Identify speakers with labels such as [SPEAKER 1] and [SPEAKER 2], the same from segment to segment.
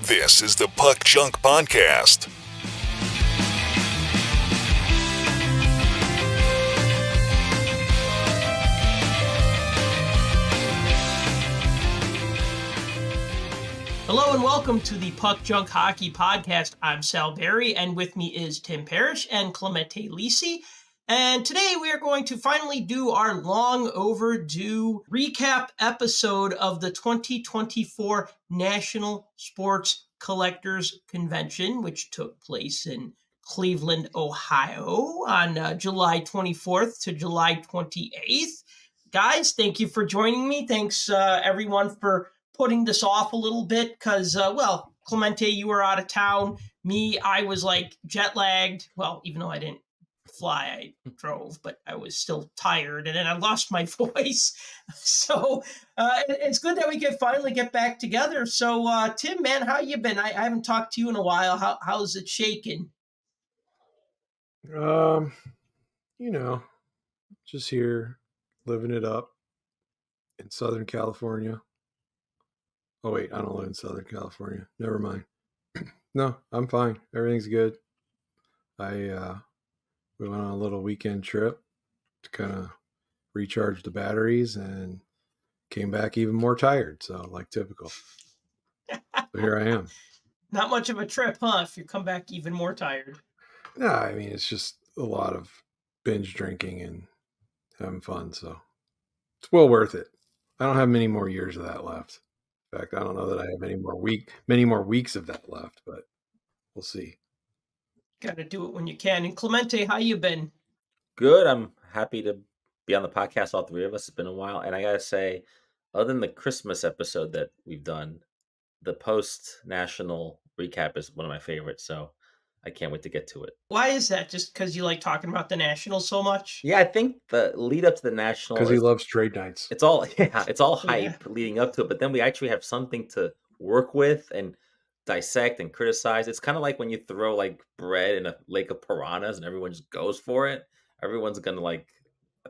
[SPEAKER 1] This is the Puck Junk Podcast.
[SPEAKER 2] Hello and welcome to the Puck Junk Hockey Podcast. I'm Sal Barry, and with me is Tim Parish and Clemente Lisi. And today we are going to finally do our long overdue recap episode of the 2024 National Sports Collectors Convention, which took place in Cleveland, Ohio on July 24th to July 28th. Guys, thank you for joining me. Thanks everyone for putting this off a little bit because, Clemente, you were out of town. Me, I was like jet lagged. Well, even though I didn't fly, I drove, but I was still tired and then I lost my voice. So it's good that we can finally get back together. So, Tim, man, how you been? I haven't talked to you in a while. How's it shaking?
[SPEAKER 3] Just here living it up in Southern California. Oh, wait, I don't live in Southern California. Never mind. No, I'm fine. Everything's good. We went on a little weekend trip to kind of recharge the batteries and came back even more tired. So, like typical. But here I am.
[SPEAKER 2] Not much of a trip, huh? If you come back even more tired.
[SPEAKER 3] No, I mean, it's just a lot of binge drinking and having fun. So it's well worth it. I don't have many more years of that left. In fact, I don't know that I have many more weeks of that left, but we'll see.
[SPEAKER 2] Got to do it when you can. And Clemente, how you been?
[SPEAKER 4] Good. I'm happy to be on the podcast, all three of us. It's been a while. And I got to say, other than the Christmas episode that we've done, the post-national recap is one of my favorites. So I can't wait to get to it.
[SPEAKER 2] Why is that? Just because you like talking about the Nationals so much?
[SPEAKER 4] Yeah, I think the lead up to the National,
[SPEAKER 3] because he loves trade nights.
[SPEAKER 4] It's all hype leading up to it, but then we actually have something to work with and dissect and criticize. It's kind of like when you throw like bread in a lake of piranhas and everyone just goes for it. Everyone's gonna I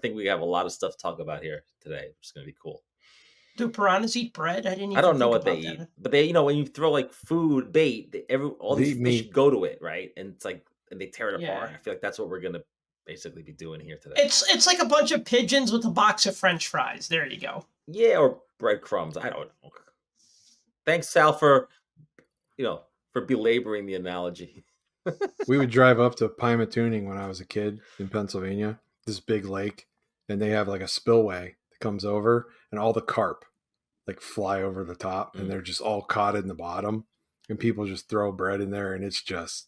[SPEAKER 4] think we have a lot of stuff to talk about here today. It's gonna be cool.
[SPEAKER 2] Do piranhas eat bread? I
[SPEAKER 4] don't know what they eat, but they, when you throw like food bait, all these fish go to it, right? And it's like, and they tear it apart. I feel like that's what we're gonna basically be doing here today.
[SPEAKER 2] It's like a bunch of pigeons with a box of French fries. There you go.
[SPEAKER 4] Yeah, or breadcrumbs. I don't know. Thanks, Sal, for belaboring the analogy.
[SPEAKER 3] We would drive up to Pymatuning when I was a kid in Pennsylvania, this big lake, and they have like a spillway that comes over, and all the carp like fly over the top, and they're just all caught in the bottom, and people just throw bread in there, and it's just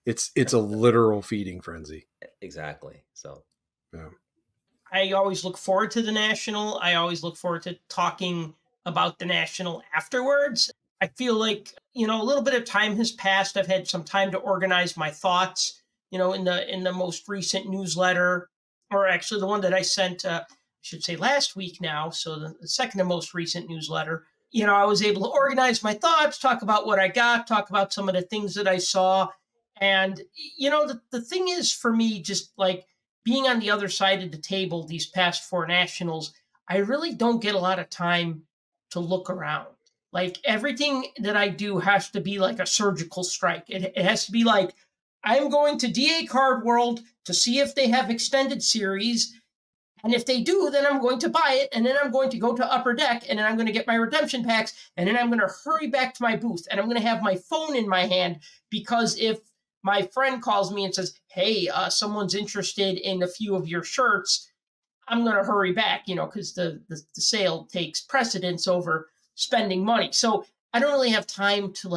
[SPEAKER 3] it's a literal feeding frenzy.
[SPEAKER 4] Exactly. So
[SPEAKER 3] yeah,
[SPEAKER 2] I always look forward to the National. I always look forward to talking about the National afterwards. I feel like, a little bit of time has passed. I've had some time to organize my thoughts, in the most recent newsletter, or actually the one that I sent, I should say last week now. So the second to most recent newsletter, I was able to organize my thoughts, talk about what I got, talk about some of the things that I saw. And, the thing is for me, just like being on the other side of the table these past four Nationals, I really don't get a lot of time to look around. Like everything that I do has to be like a surgical strike. It has to be like, I'm going to DA Card World to see if they have extended series. And if they do, then I'm going to buy it. And then I'm going to go to Upper Deck, and then I'm going to get my redemption packs. And then I'm going to hurry back to my booth, and I'm going to have my phone in my hand, because if my friend calls me and says, hey, someone's interested in a few of your shirts, I'm going to hurry back, because the sale takes precedence over spending money. So I don't really have time to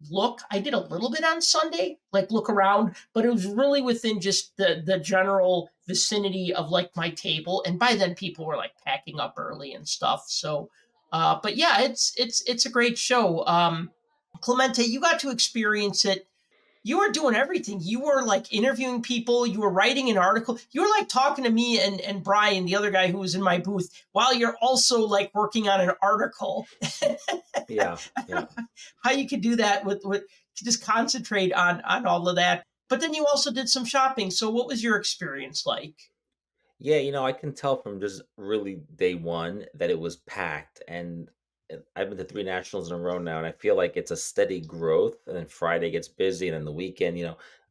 [SPEAKER 2] look. I did a little bit on Sunday, look around, but it was really within just the general vicinity of my table. And by then people were packing up early and stuff. So, but yeah, it's a great show. Clemente, you got to experience it. You were doing everything. You were interviewing people. You were writing an article. You were talking to me and Brian, the other guy who was in my booth, while you're also working on an article.
[SPEAKER 4] Yeah.
[SPEAKER 2] How you could do that with just concentrate on all of that. But then you also did some shopping. So what was your experience like?
[SPEAKER 4] Yeah, I can tell from just really day one that it was packed. And and I've been to 3 nationals in a row now, and I feel like it's a steady growth, and then Friday gets busy, and then the weekend,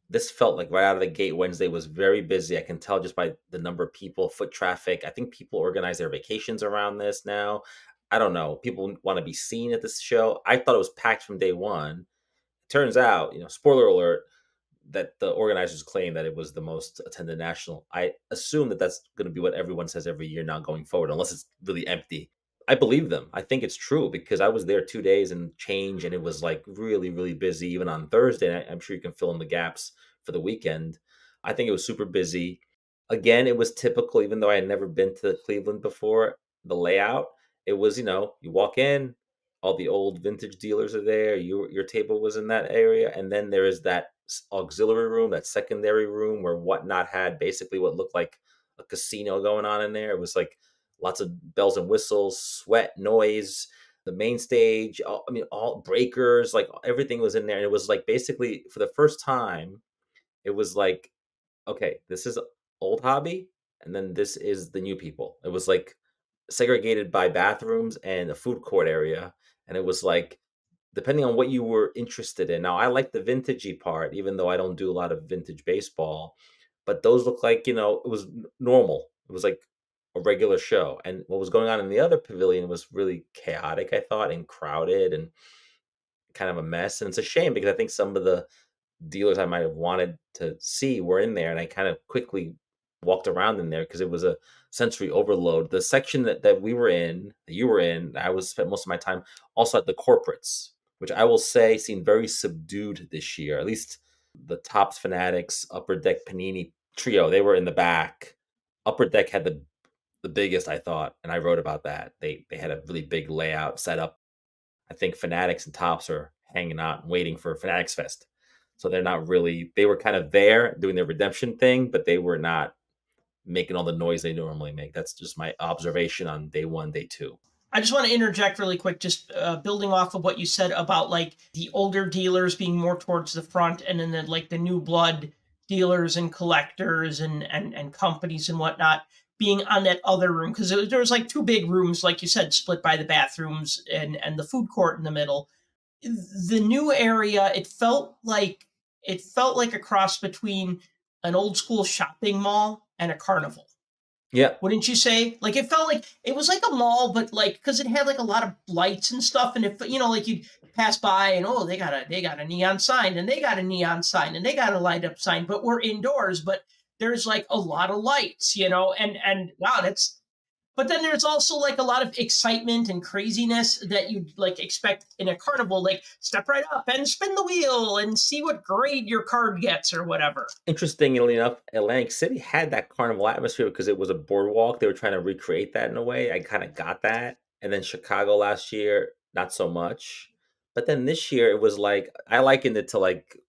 [SPEAKER 4] this felt like right out of the gate, Wednesday was very busy. I can tell just by the number of people, foot traffic. I think people organize their vacations around this now. I don't know. People want to be seen at this show. I thought it was packed from day one. Turns out, spoiler alert, that the organizers claim that it was the most attended national. I assume that that's going to be what everyone says every year now going forward, unless it's really empty. I believe them. I think it's true because I was there 2 days and change, and it was like really, really busy even on Thursday. And I'm sure you can fill in the gaps for the weekend. I think it was super busy. Again, it was typical, even though I had never been to Cleveland before, the layout. It was, you walk in, all the old vintage dealers are there. Your table was in that area. And then there is that auxiliary room, that secondary room where Whatnot had basically what looked like a casino going on in there. It was like lots of bells and whistles, sweat, noise, the main stage, all breakers, like everything was in there. And it was like basically for the first time, it was like, okay, this is old hobby, and then this is the new people. It was like segregated by bathrooms and a food court area. And it was like, depending on what you were interested in. Now, I like the vintagey part, even though I don't do a lot of vintage baseball. But those look like, it was normal. It was like a regular show. And what was going on in the other pavilion was really chaotic, I thought, and crowded and kind of a mess. And it's a shame because I think some of the dealers I might have wanted to see were in there. And I kind of quickly walked around in there because it was a sensory overload. The section that we were in, that you were in, I spent most of my time also at the corporates, which I will say seemed very subdued this year. At least the Topps Fanatics, Upper Deck Panini trio, they were in the back. Upper Deck had the biggest, I thought, and I wrote about that. They had a really big layout set up. I think Fanatics and Topps are hanging out and waiting for Fanatics Fest. So they're not really, they were kind of there doing their redemption thing, but they were not making all the noise they normally make. That's just my observation on day one, day two.
[SPEAKER 2] I just want to interject really quick, just building off of what you said about like the older dealers being more towards the front, and then the new blood dealers and collectors and companies and whatnot being on that other room, because there was like two big rooms, like you said, split by the bathrooms and the food court in the middle. The new area, it felt like a cross between an old school shopping mall and a carnival.
[SPEAKER 4] Yeah.
[SPEAKER 2] Wouldn't you say? Like it felt like it was like a mall, but like because it had like a lot of lights and stuff, and if like you'd pass by and they got a neon sign, and they got a neon sign, and they got a light up sign, but we're indoors, but there's like a lot of lights, and wow, that's. But then there's also like a lot of excitement and craziness that you'd like expect in a carnival, like step right up and spin the wheel and see what grade your card gets or whatever.
[SPEAKER 4] Interestingly enough, Atlantic City had that carnival atmosphere because it was a boardwalk. They were trying to recreate that in a way. I kind of got that. And then Chicago last year, not so much. But then this year, it was like, I likened it to like,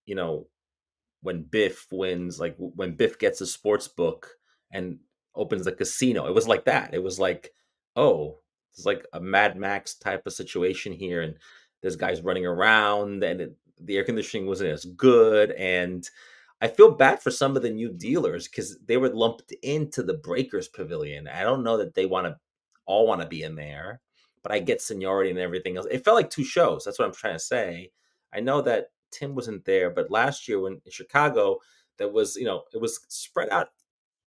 [SPEAKER 4] when Biff wins, like when Biff gets a sports book and opens the casino. It was like that. It was like, oh, it's like a Mad Max type of situation here. And there's guys running around, and the air conditioning wasn't as good. And I feel bad for some of the new dealers because they were lumped into the Breakers Pavilion. I don't know that they all want to be in there, but I get seniority and everything else. It felt like two shows. That's what I'm trying to say. I know that Tim wasn't there, but last year in Chicago, that was, it was spread out.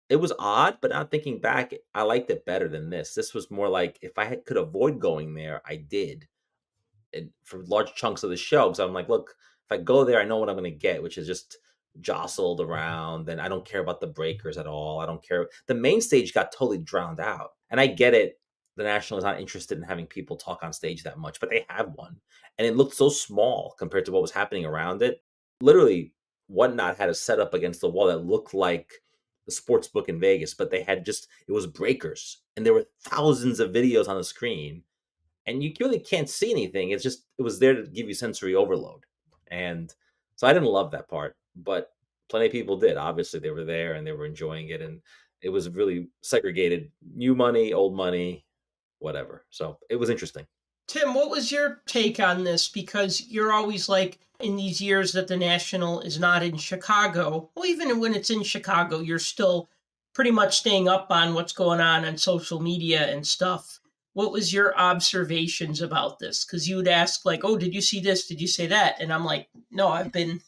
[SPEAKER 4] It was odd, but now thinking back, I liked it better than this. This was more like if I could avoid going there, I did. And for large chunks of the show, because I'm like, look, if I go there, I know what I'm going to get, which is just jostled around, and I don't care about the breakers at all. I don't care. The main stage got totally drowned out, and I get it. The National is not interested in having people talk on stage that much, but they have one, and it looked so small compared to what was happening around it. Literally, Whatnot had a setup against the wall that looked like the sports book in Vegas, but it was breakers, and there were thousands of videos on the screen, and you really can't see anything. It was there to give you sensory overload. And so I didn't love that part, but plenty of people did. Obviously they were there and they were enjoying it, and it was really segregated, new money, old money, whatever. So it was interesting.
[SPEAKER 2] Tim, what was your take on this? Because you're always like, in these years that the National is not in Chicago, well, even when it's in Chicago, you're still pretty much staying up on what's going on social media and stuff. what was your observations about this? Because you would ask like, oh, did you see this? Did you say that? And I'm like, no, I've been,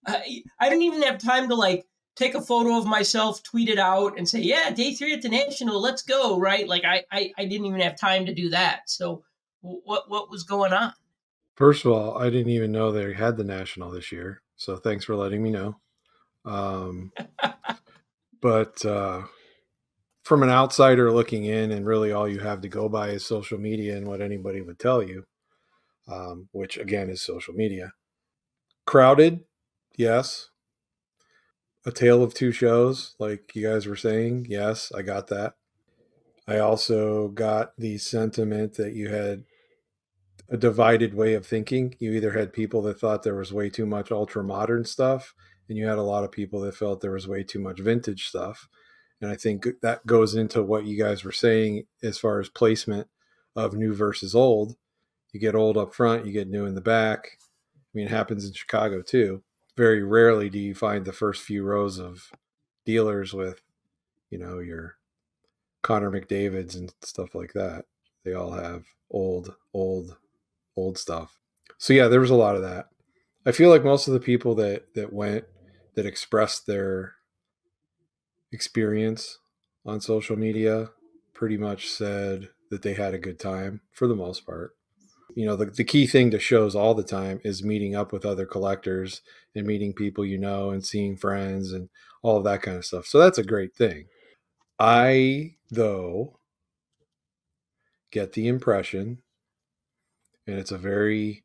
[SPEAKER 2] I didn't even have time to like take a photo of myself, tweet it out and say, yeah, day 3 at the National, let's go. Right. Like I didn't even have time to do that. So what was going on?
[SPEAKER 3] First of all, I didn't even know they had the National this year. So thanks for letting me know. But from an outsider looking in, and really all you have to go by is social media and what anybody would tell you, which again is social media. Crowded, yes. A tale of two shows, like you guys were saying. Yes, I got that. I also got the sentiment that you had a divided way of thinking. You either had people that thought there was way too much ultra modern stuff, and you had a lot of people that felt there was way too much vintage stuff. And I think that goes into what you guys were saying as far as placement of new versus old. You get old up front, you get new in the back. I mean, it happens in Chicago too. Very rarely do you find the first few rows of dealers with, your Connor McDavids and stuff like that. They all have old stuff. So yeah, there was a lot of that. I feel like most of the people that went, that expressed their experience on social media, pretty much said that they had a good time for the most part. The key thing to shows all the time is meeting up with other collectors and meeting people and seeing friends and all of that kind of stuff. So that's a great thing. I, though, get the impression, and it's a very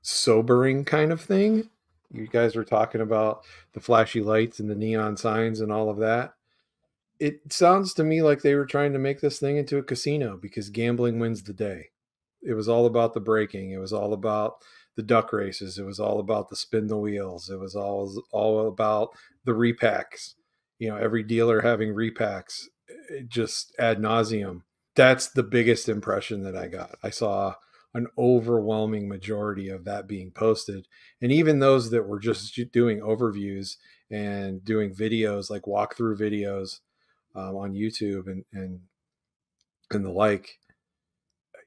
[SPEAKER 3] sobering kind of thing. You guys were talking about the flashy lights and the neon signs and all of that. It sounds to me like they were trying to make this thing into a casino because gambling wins the day. It was all about the breaking. It was all about the duck races. It was all about the spin the wheels. It was all about the repacks. Every dealer having repacks, just ad nauseum. That's the biggest impression that I got. I saw an overwhelming majority of that being posted. And even those that were just doing overviews and doing videos, like walkthrough videos on YouTube and the like,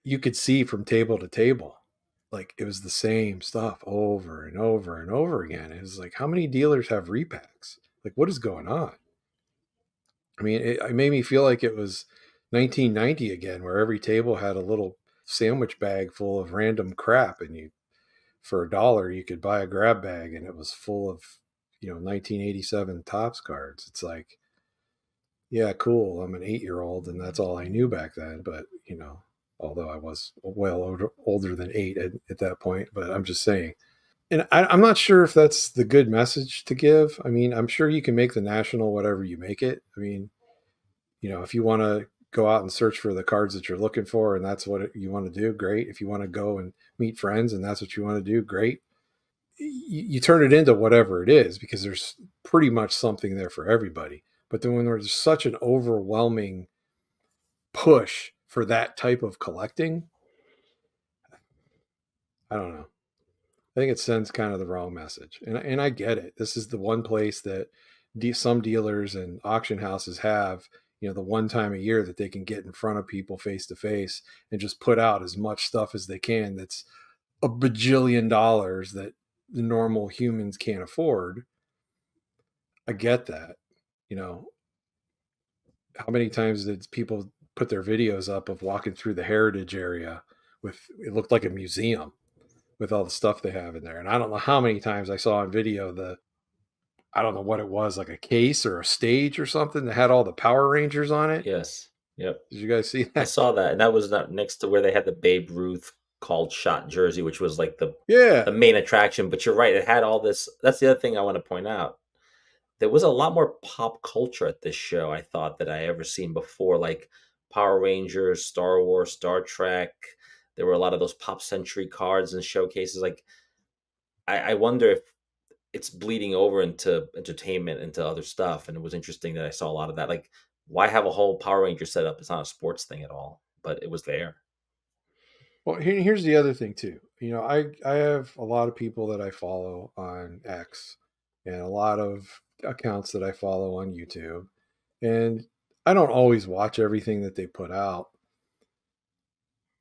[SPEAKER 3] you could see from table to table, like it was the same stuff over and over and over again. It was like, how many dealers have repacks? Like, what is going on? I mean, it made me feel like it was 1990 again, where every table had a little sandwich bag full of random crap, and for $1 you could buy a grab bag, and it was full of 1987 Topps cards. It's like, yeah, cool. I'm an 8-year-old, and that's all I knew back then. But although I was well older than 8 at that point, but I'm just saying. And I'm not sure if that's the good message to give. I mean, I'm sure you can make the National whatever you make it. I mean, if you want to go out and search for the cards that you're looking for and that's what you want to do, great. If you want to go and meet friends and that's what you want to do, great. You turn it into whatever it is, because there's pretty much something there for everybody. But then when there's such an overwhelming push for that type of collecting, I don't know. I think it sends kind of the wrong message. And I get it. This is the one place that some dealers and auction houses have, the one time a year that they can get in front of people face to face and just put out as much stuff as they can. That's a bajillion dollars that the normal humans can't afford. I get that. How many times did people put their videos up of walking through the heritage area it looked like a museum with all the stuff they have in there. And I don't know how many times I saw on video I don't know what it was, like a case or a stage or something that had all the Power Rangers on it.
[SPEAKER 4] Yes. Yep.
[SPEAKER 3] Did you guys see that?
[SPEAKER 4] I saw that. And that was not next to where they had the Babe Ruth called shot jersey, which was like the main attraction. But you're right. It had all this. That's the other thing I want to point out. There was a lot more pop culture at this show, I thought, that I ever seen before, like Power Rangers, Star Wars, Star Trek. There were a lot of those Pop Century cards and showcases. Like, I wonder if it's bleeding over into entertainment, into other stuff. And it was interesting that I saw a lot of that. Like, why have a whole Power Ranger setup? It's not a sports thing at all, but it was there.
[SPEAKER 3] Well, here's the other thing too. I have a lot of people that I follow on X and a lot of accounts that I follow on YouTube. And I don't always watch everything that they put out.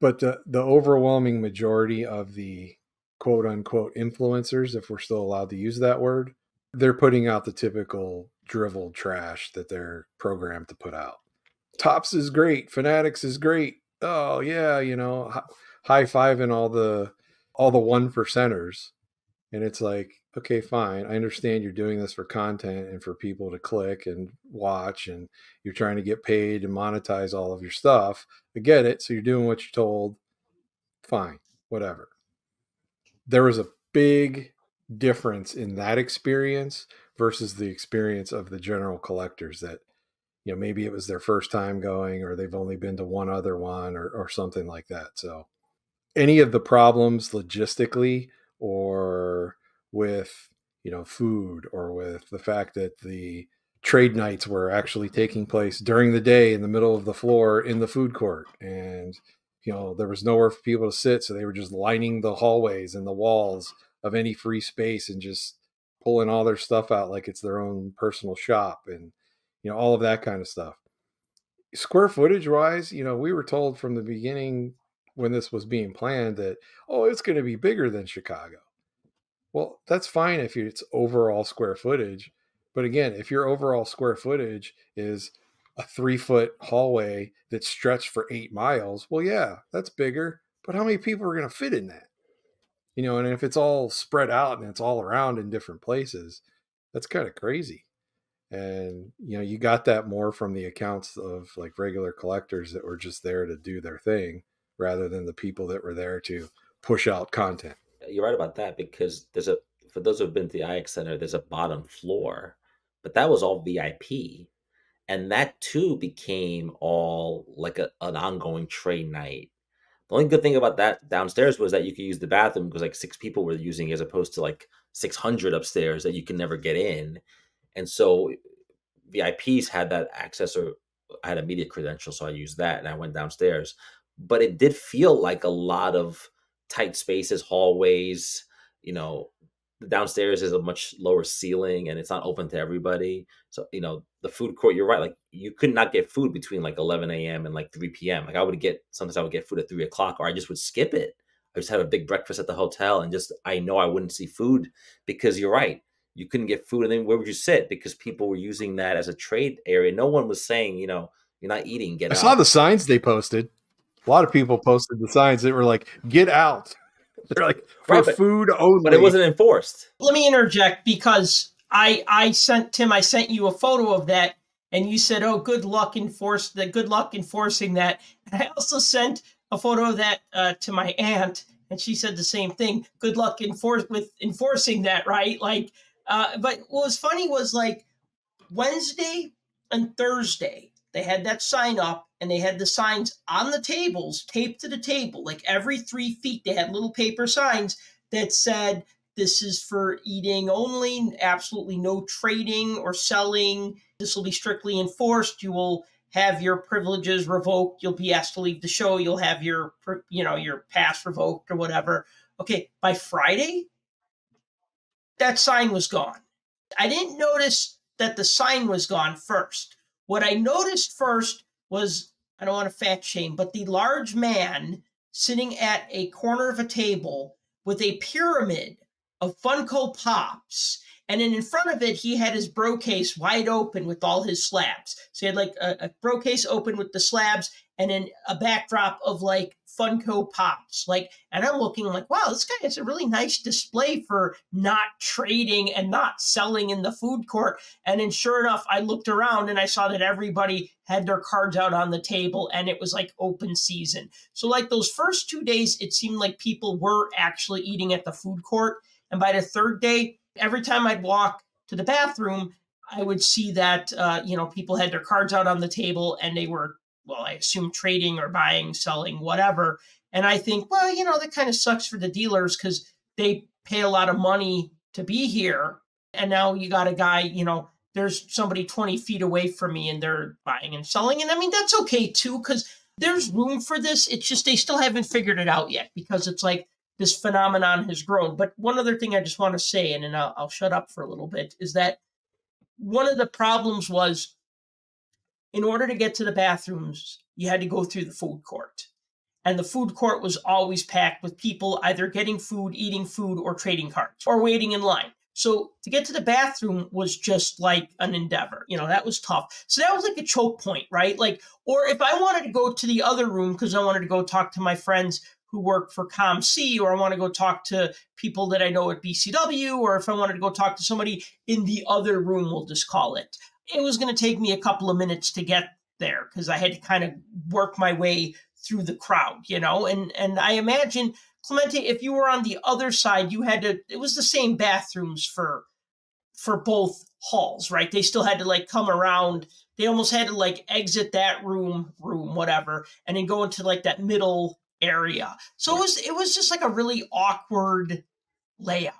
[SPEAKER 3] But the overwhelming majority of the quote unquote influencers, if we're still allowed to use that word, they're putting out the typical driveled trash that they're programmed to put out. Tops is great. Fanatics is great. Oh yeah, high fiving all the one percenters. And it's like, okay, fine. I understand you're doing this for content and for people to click and watch, and you're trying to get paid and monetize all of your stuff. I get it. So you're doing what you're told. Fine, whatever. There was a big difference in that experience versus the experience of the general collectors that, maybe it was their first time going, or they've only been to one other one, or something like that. So any of the problems logistically, or with, food, or with the fact that the trade nights were actually taking place during the day in the middle of the floor in the food court, and there was nowhere for people to sit, so they were just lining the hallways and the walls of any free space and just pulling all their stuff out like it's their own personal shop, and all of that kind of stuff. Square footage wise, we were told from the beginning when this was being planned that, it's going to be bigger than Chicago. Well, that's fine if it's overall square footage. But again, if your overall square footage is a 3-foot hallway that's stretched for 8 miles, well, yeah, that's bigger. But how many people are going to fit in that? And if it's all spread out and it's all around in different places, that's kind of crazy. And, you got that more from the accounts of like regular collectors that were just there to do their thing rather than the people that were there to push out content.
[SPEAKER 4] You're right about that, because for those who have been to the IX Center, there's a bottom floor, but that was all VIP. And that too became all like an ongoing trade night. The only good thing about that downstairs was that you could use the bathroom, because like 6 people were using it, as opposed to like 600 upstairs that you can never get in. And so VIPs had that access, or I had a media credential, so I used that and I went downstairs. But it did feel like a lot of tight spaces, hallways. The downstairs is a much lower ceiling and it's not open to everybody. So, the food court, you're right. Like, you could not get food between like 11 a.m. and like 3 p.m. Like, sometimes I would get food at 3 o'clock, or I just would skip it. I just had a big breakfast at the hotel, and I know I wouldn't see food, because you're right. You couldn't get food. And then where would you sit? Because people were using that as a trade area. No one was saying, you're not eating, get out.
[SPEAKER 3] I saw the signs they posted. A lot of people posted the signs that were like, get out. They're like, for food only.
[SPEAKER 4] But it wasn't enforced.
[SPEAKER 2] Let me interject, because I sent you a photo of that, and you said, "Oh, good luck enforcing that." And I also sent a photo of that to my aunt, and she said the same thing. Good luck with enforcing that, right? Like, but what was funny was, like, Wednesday and Thursday, they had that sign up, and they had the signs on the tables, taped to the table. Like, every 3 feet, they had little paper signs that said, "This is for eating only, absolutely no trading or selling. This will be strictly enforced. You will have your privileges revoked. You'll be asked to leave the show. You'll have your pass revoked," or whatever. Okay, by Friday, that sign was gone. I didn't notice that the sign was gone first. What I noticed first was, I don't want to fat shame, but the large man sitting at a corner of a table with a pyramid of Funko Pops. And then in front of it, he had his bro case wide open with all his slabs. So he had like a bro case open with the slabs, and then a backdrop of like Funko Pops. Like, and I'm looking like, wow, this guy has a really nice display for not trading and not selling in the food court. And then sure enough, I looked around and I saw that everybody had their cards out on the table, and it was like open season. So like those first 2 days, it seemed like people were actually eating at the food court. And by the third day, every time I'd walk to the bathroom, I would see that, people had their cards out on the table, and they were, well, I assume trading or buying, selling, whatever. And I think, well, that kind of sucks for the dealers, because they pay a lot of money to be here. And now you got a guy, there's somebody 20 feet away from me, and they're buying and selling. And I mean, that's okay too, because there's room for this. It's just they still haven't figured it out yet, because it's like this phenomenon has grown. But one other thing I just want to say, and then I'll shut up for a little bit, is that one of the problems was, in order to get to the bathrooms, you had to go through the food court. And the food court was always packed with people either getting food, eating food, or trading cards, or waiting in line. So to get to the bathroom was just like an endeavor. That was tough. So that was like a choke point, right? Like, or if I wanted to go to the other room because I wanted to go talk to my friends who work for ComC, or I want to go talk to people that I know at BCW, or if I wanted to go talk to somebody in the other room, we'll just call it, it was going to take me a couple of minutes to get there because I had to kind of work my way through the crowd, and I imagine, Clemente, if you were on the other side, it was the same bathrooms for both halls, right? They still had to like come around. They almost had to like exit that room, whatever, and then go into like that middle area. So it was just like a really awkward layout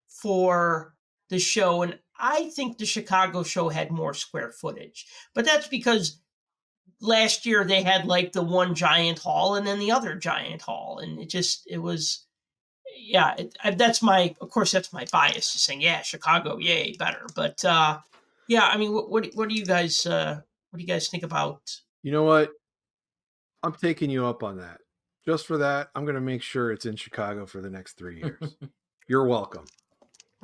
[SPEAKER 2] for the show. And I think the Chicago show had more square footage, but that's because last year they had like the one giant hall and then the other giant hall. And it was, that's my bias to saying, yeah, Chicago, yay, better. But yeah, I mean, what do you guys think about?
[SPEAKER 3] You know what? I'm taking you up on that. Just for that, I'm going to make sure it's in Chicago for the next 3 years. You're welcome.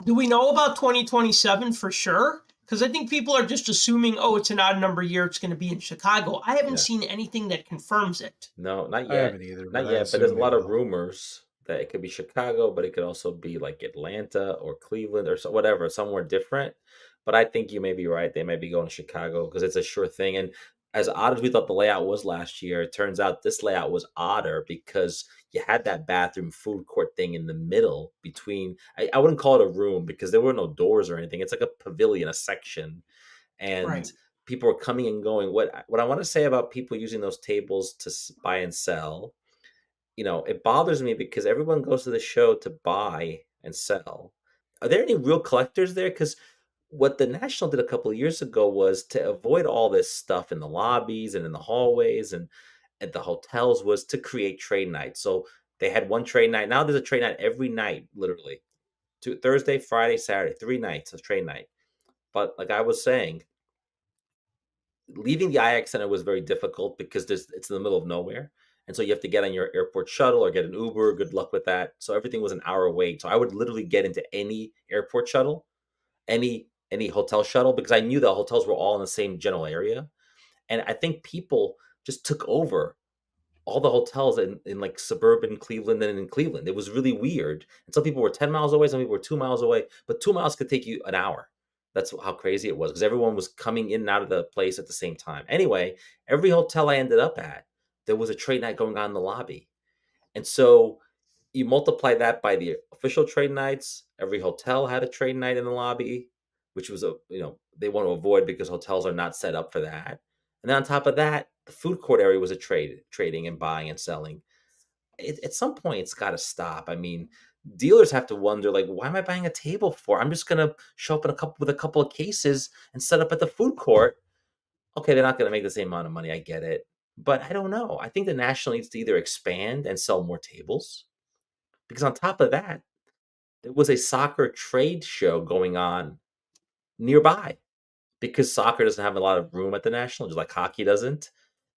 [SPEAKER 2] Do we know about 2027 for sure? Because I think people are just assuming, it's an odd number year, it's going to be in Chicago. I haven't seen anything that confirms it.
[SPEAKER 4] No, not yet.
[SPEAKER 3] I haven't either.
[SPEAKER 4] Not yet, but there's a lot of rumors that it could be Chicago, but it could also be like Atlanta or Cleveland or whatever, somewhere different. But I think you may be right. They may be going to Chicago because it's a sure thing. And as odd as we thought the layout was last year, it turns out this layout was odder because you had that bathroom food court thing in the middle between, I wouldn't call it a room because there were no doors or anything. It's like a pavilion, a section. And people were coming and going. What I want to say about people using those tables to buy and sell, it bothers me because everyone goes to the show to buy and sell. Are there any real collectors there? Because what the National did a couple of years ago was to avoid all this stuff in the lobbies and in the hallways and at the hotels was to create trade nights. So they had one trade night. Now there's a trade night every night, literally. Thursday, Friday, Saturday, 3 nights of trade night. But like I was saying, leaving the IX Center was very difficult because it's in the middle of nowhere. And so you have to get on your airport shuttle or get an Uber. Good luck with that. So everything was an hour wait. So I would literally get into any airport shuttle, any hotel shuttle, because I knew the hotels were all in the same general area. And I think people just took over all the hotels in like suburban Cleveland and in Cleveland. It was really weird. And some people were 10 miles away, some people were 2 miles away, but 2 miles could take you an hour. That's how crazy it was because everyone was coming in and out of the place at the same time. Anyway, every hotel I ended up at, there was a trade night going on in the lobby. And so you multiply that by the official trade nights. Every hotel had a trade night in the lobby, which was they want to avoid because hotels are not set up for that. And then on top of that, the food court area was trading and buying and selling. At some point, it's got to stop. I mean, dealers have to wonder, like, why am I buying a table for? I'm just going to show up with a couple of cases and set up at the food court. Okay, they're not going to make the same amount of money. I get it. But I don't know. I think the National needs to either expand and sell more tables. Because on top of that, there was a soccer trade show going on nearby. Because soccer doesn't have a lot of room at the National, just like hockey doesn't.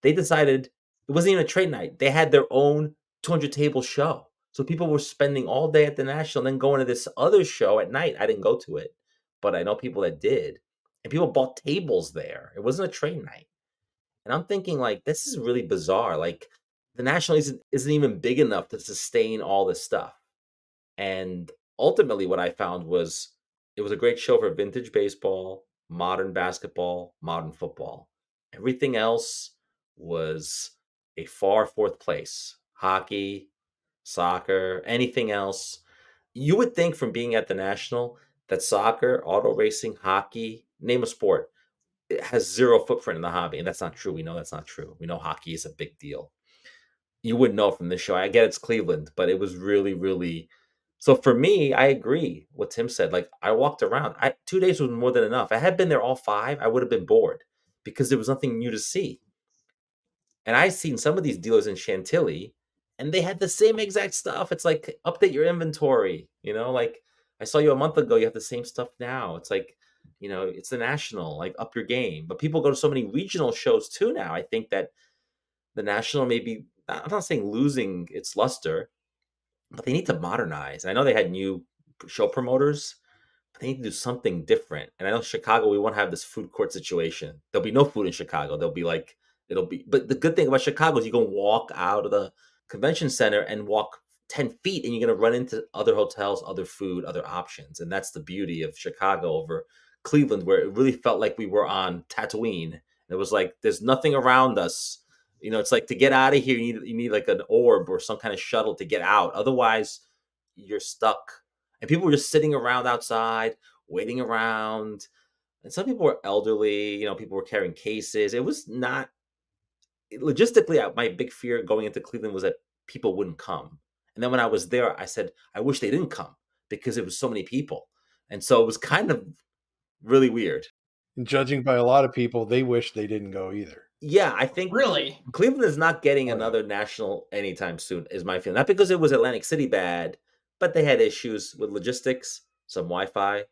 [SPEAKER 4] They decided it wasn't even a trade night. They had their own 200-table show. So people were spending all day at the National and then going to this other show at night. I didn't go to it, but I know people that did. And people bought tables there. It wasn't a trade night. And I'm thinking, like, this is really bizarre. Like, the National isn't even big enough to sustain all this stuff. And ultimately what I found was it was a great show for vintage baseball, modern basketball, modern football. Everything else was a far fourth place. Hockey, soccer, anything else. You would think from being at the National that soccer, auto racing, hockey, name a sport, it has zero footprint in the hobby. And that's not true. We know that's not true. We know hockey is a big deal. You wouldn't know from this show. I get it's Cleveland, but it was really, really... So for me, I agree what Tim said. Like, I walked around. 2 days was more than enough. If I had been there all 5, I would have been bored because there was nothing new to see. And I've seen some of these dealers in Chantilly, and they had the same exact stuff. It's like, update your inventory. Like, I saw you a month ago. You have the same stuff now. It's like, it's the National. Like, up your game. But people go to so many regional shows too now. I think that the National maybe I'm not saying losing its luster, but they need to modernize. And I know they had new show promoters, but they need to do something different. And I know Chicago, we won't have this food court situation. There'll be no food in Chicago. But the good thing about Chicago is you can walk out of the convention center and walk 10 feet and you're going to run into other hotels, other food, other options. And that's the beauty of Chicago over Cleveland, where it really felt like we were on Tatooine. It was like, there's nothing around us. It's like to get out of here, you need like an orb or some kind of shuttle to get out. Otherwise, you're stuck. And people were just sitting around outside, waiting around. And some people were elderly, people were carrying cases. It was not logistically, my big fear going into Cleveland was that people wouldn't come. And then when I was there, I said, I wish they didn't come because it was so many people. And so it was kind of really weird.
[SPEAKER 3] And judging by a lot of people, they wish they didn't go either.
[SPEAKER 4] Yeah, I think
[SPEAKER 2] really
[SPEAKER 4] Cleveland is not getting another national anytime soon, is my feeling. Not because it was Atlantic City bad, but they had issues with logistics, some Wi-Fi,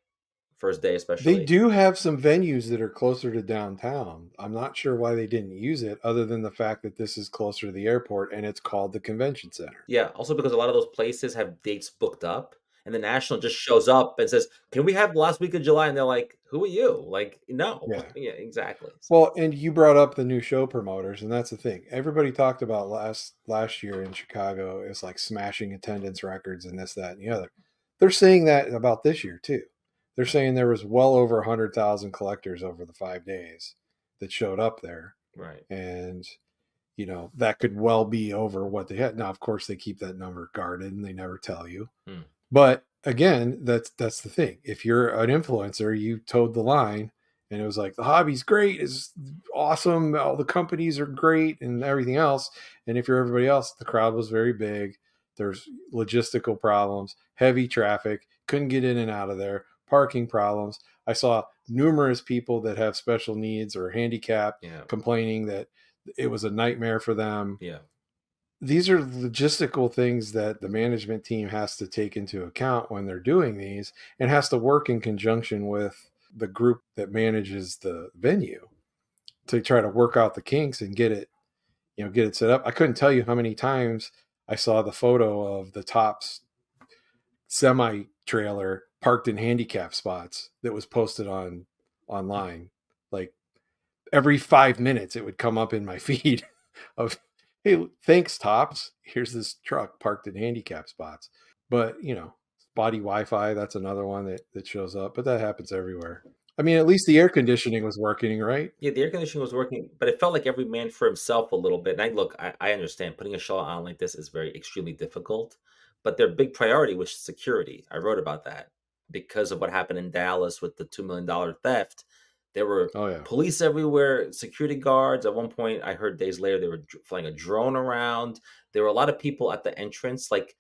[SPEAKER 4] first day especially.
[SPEAKER 3] They do have some venues that are closer to downtown. I'm not sure why they didn't use it, other than the fact that this is closer to the airport and it's called the convention center.
[SPEAKER 4] Yeah, also because a lot of those places have dates booked up. And the National just shows up and says, can we have the last week of July? And they're like, who are you? Like, no. Yeah, exactly.
[SPEAKER 3] Well, and you brought up the new show promoters, and that's the thing. Everybody talked about last year in Chicago is like smashing attendance records and this, that, and the other. They're saying that about this year, too. They're saying there was well over 100,000 collectors over the 5 days that showed up there.
[SPEAKER 4] Right.
[SPEAKER 3] And, that could well be over what they had. Now, of course, they keep that number guarded and they never tell you. But again, that's the thing. If you're an influencer, you towed the line and it was like, the hobby's great, it's awesome, all the companies are great and everything else. And if you're everybody else, the crowd was very big. There's logistical problems, heavy traffic, couldn't get in and out of there, parking problems. I saw numerous people that have special needs or handicap complaining that it was a nightmare for them.
[SPEAKER 4] Yeah.
[SPEAKER 3] These are logistical things that the management team has to take into account when they're doing these, and has to work in conjunction with the group that manages the venue to try to work out the kinks and get it set up. I couldn't tell you how many times I saw the photo of the Tops semi trailer parked in handicap spots that was posted online. Like every 5 minutes it would come up in my feed of, hey, thanks, Tops. Here's this truck parked in handicap spots. But, spotty Wi-Fi, that's another one that shows up. But that happens everywhere. I mean, at least the air conditioning was working, right?
[SPEAKER 4] Yeah, the air conditioning was working, but it felt like every man for himself a little bit. And I understand putting a show on like this is extremely difficult. But their big priority was security. I wrote about that because of what happened in Dallas with the $2 million theft. There were police everywhere, security guards. At one point, I heard days later, they were flying a drone around. There were a lot of people at the entrance. Like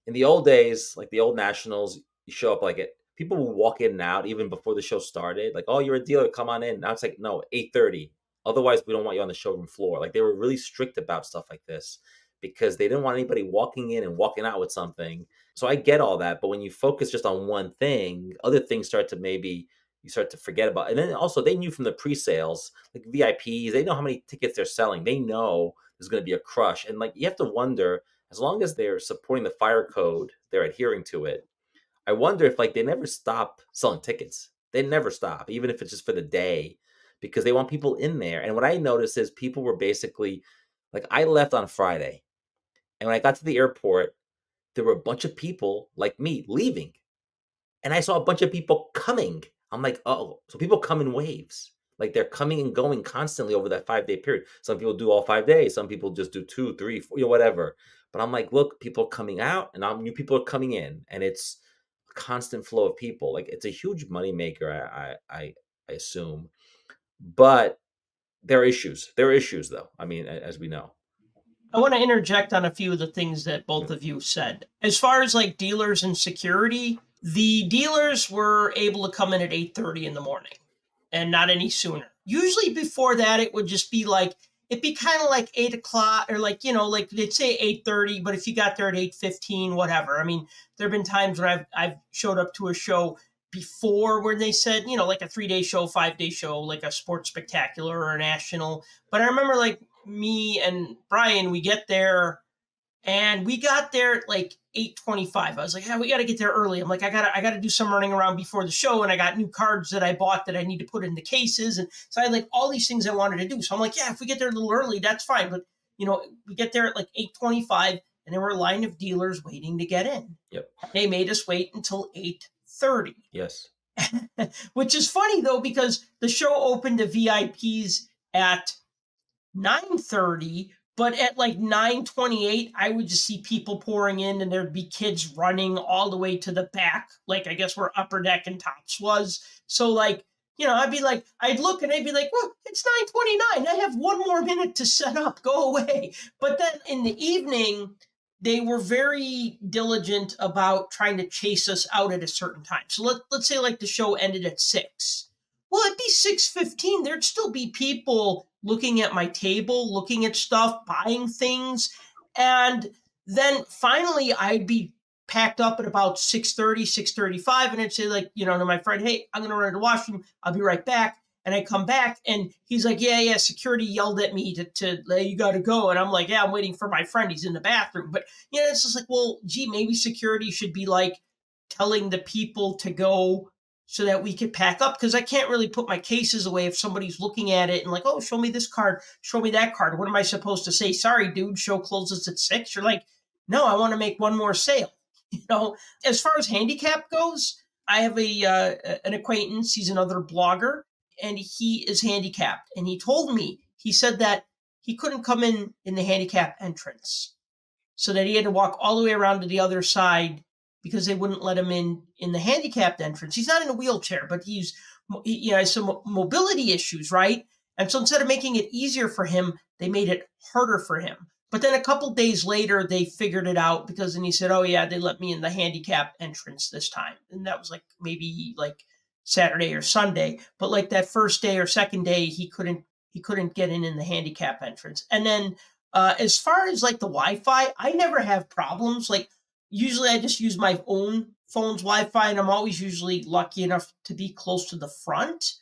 [SPEAKER 4] in the old days, like the old Nationals, you show up people would walk in and out even before the show started. Like, oh, you're a dealer, come on in. Now it's like, no, 8:30. Otherwise, we don't want you on the showroom floor. Like they were really strict about stuff like this because they didn't want anybody walking in and walking out with something. So I get all that. But when you focus just on one thing, other things you start to forget about. And then also they knew from the pre-sales, like VIPs, they know how many tickets they're selling. They know there's going to be a crush. And you have to wonder, as long as they're supporting the fire code, they're adhering to it. I wonder if they never stop selling tickets. They never stop, even if it's just for the day, because they want people in there. And what I noticed is people were basically I left on Friday and when I got to the airport, there were a bunch of people like me leaving. And I saw a bunch of people coming. I'm like, oh, so people come in waves. They're coming and going constantly over that 5-day period. Some people do all 5 days. Some people just do 2, 3, 4, whatever. But I'm like, look, people are coming out and new people are coming in. And it's a constant flow of people. It's a huge moneymaker, I assume. But there are issues. There are issues, though. I mean, as we know.
[SPEAKER 2] I want to interject on a few of the things that both of you said. As far as dealers and security, the dealers were able to come in at 8:30 in the morning and not any sooner. Usually before that, it would just be it'd be kind of 8 o'clock or they'd say 8:30, but if you got there at 8:15, whatever. I mean, there have been times when I've showed up to a show before where they said, a 3-day show, 5-day show, like a sports spectacular or a national. But I remember me and Brian, we get there, and we got there at like 8:25. I was like, we got to get there early. I'm like, I gotta do some running around before the show, and I got new cards that I bought that I need to put in the cases, and so I had like all these things I wanted to do. So I'm like, if we get there a little early, that's fine. But we get there at like 8:25, and there were a line of dealers waiting to get in.
[SPEAKER 4] Yep.
[SPEAKER 2] They made us wait until 8:30.
[SPEAKER 4] Yes.
[SPEAKER 2] Which is funny though, because the show opened to VIPs at 9:30, but at like 9:28, I would just see people pouring in, and there'd be kids running all the way to the back, like I guess where Upper Deck and Tops was. So like, I'd look and I'd be like, well, it's 9:29. I have one more minute to set up. Go away. But then in the evening, they were very diligent about trying to chase us out at a certain time. So let's say like the show ended at 6. Well, it'd be 6:15. There'd still be people looking at my table, looking at stuff, buying things. And then finally I'd be packed up at about 6:30, 6:35. And I'd say like, to my friend, hey, I'm going to run to the washroom. I'll be right back. And I come back and he's like, yeah, security yelled at me to you got to go. And I'm like, I'm waiting for my friend. He's in the bathroom. But, it's just like, well, gee, maybe security should be like telling the people to go so that we could pack up. Because I can't really put my cases away if somebody's looking at it and like, oh, show me this card, show me that card. What am I supposed to say? Sorry, dude, show closes at 6. You're like, no, I want to make one more sale. As far as handicap goes, I have an acquaintance. He's another blogger. And he is handicapped. And he said that he couldn't come in the handicap entrance. So that he had to walk all the way around to the other side because they wouldn't let him in the handicapped entrance. He's not in a wheelchair, but he has some mobility issues, right? And so instead of making it easier for him, they made it harder for him. But then a couple days later, they figured it out because then he said, oh yeah, they let me in the handicap entrance this time. And that was like maybe like Saturday or Sunday, but like that first day or second day, he couldn't get in the handicap entrance. And then as far as like the Wi-Fi, I never have problems. Like usually I just use my own phone's Wi-Fi, and I'm always usually lucky enough to be close to the front.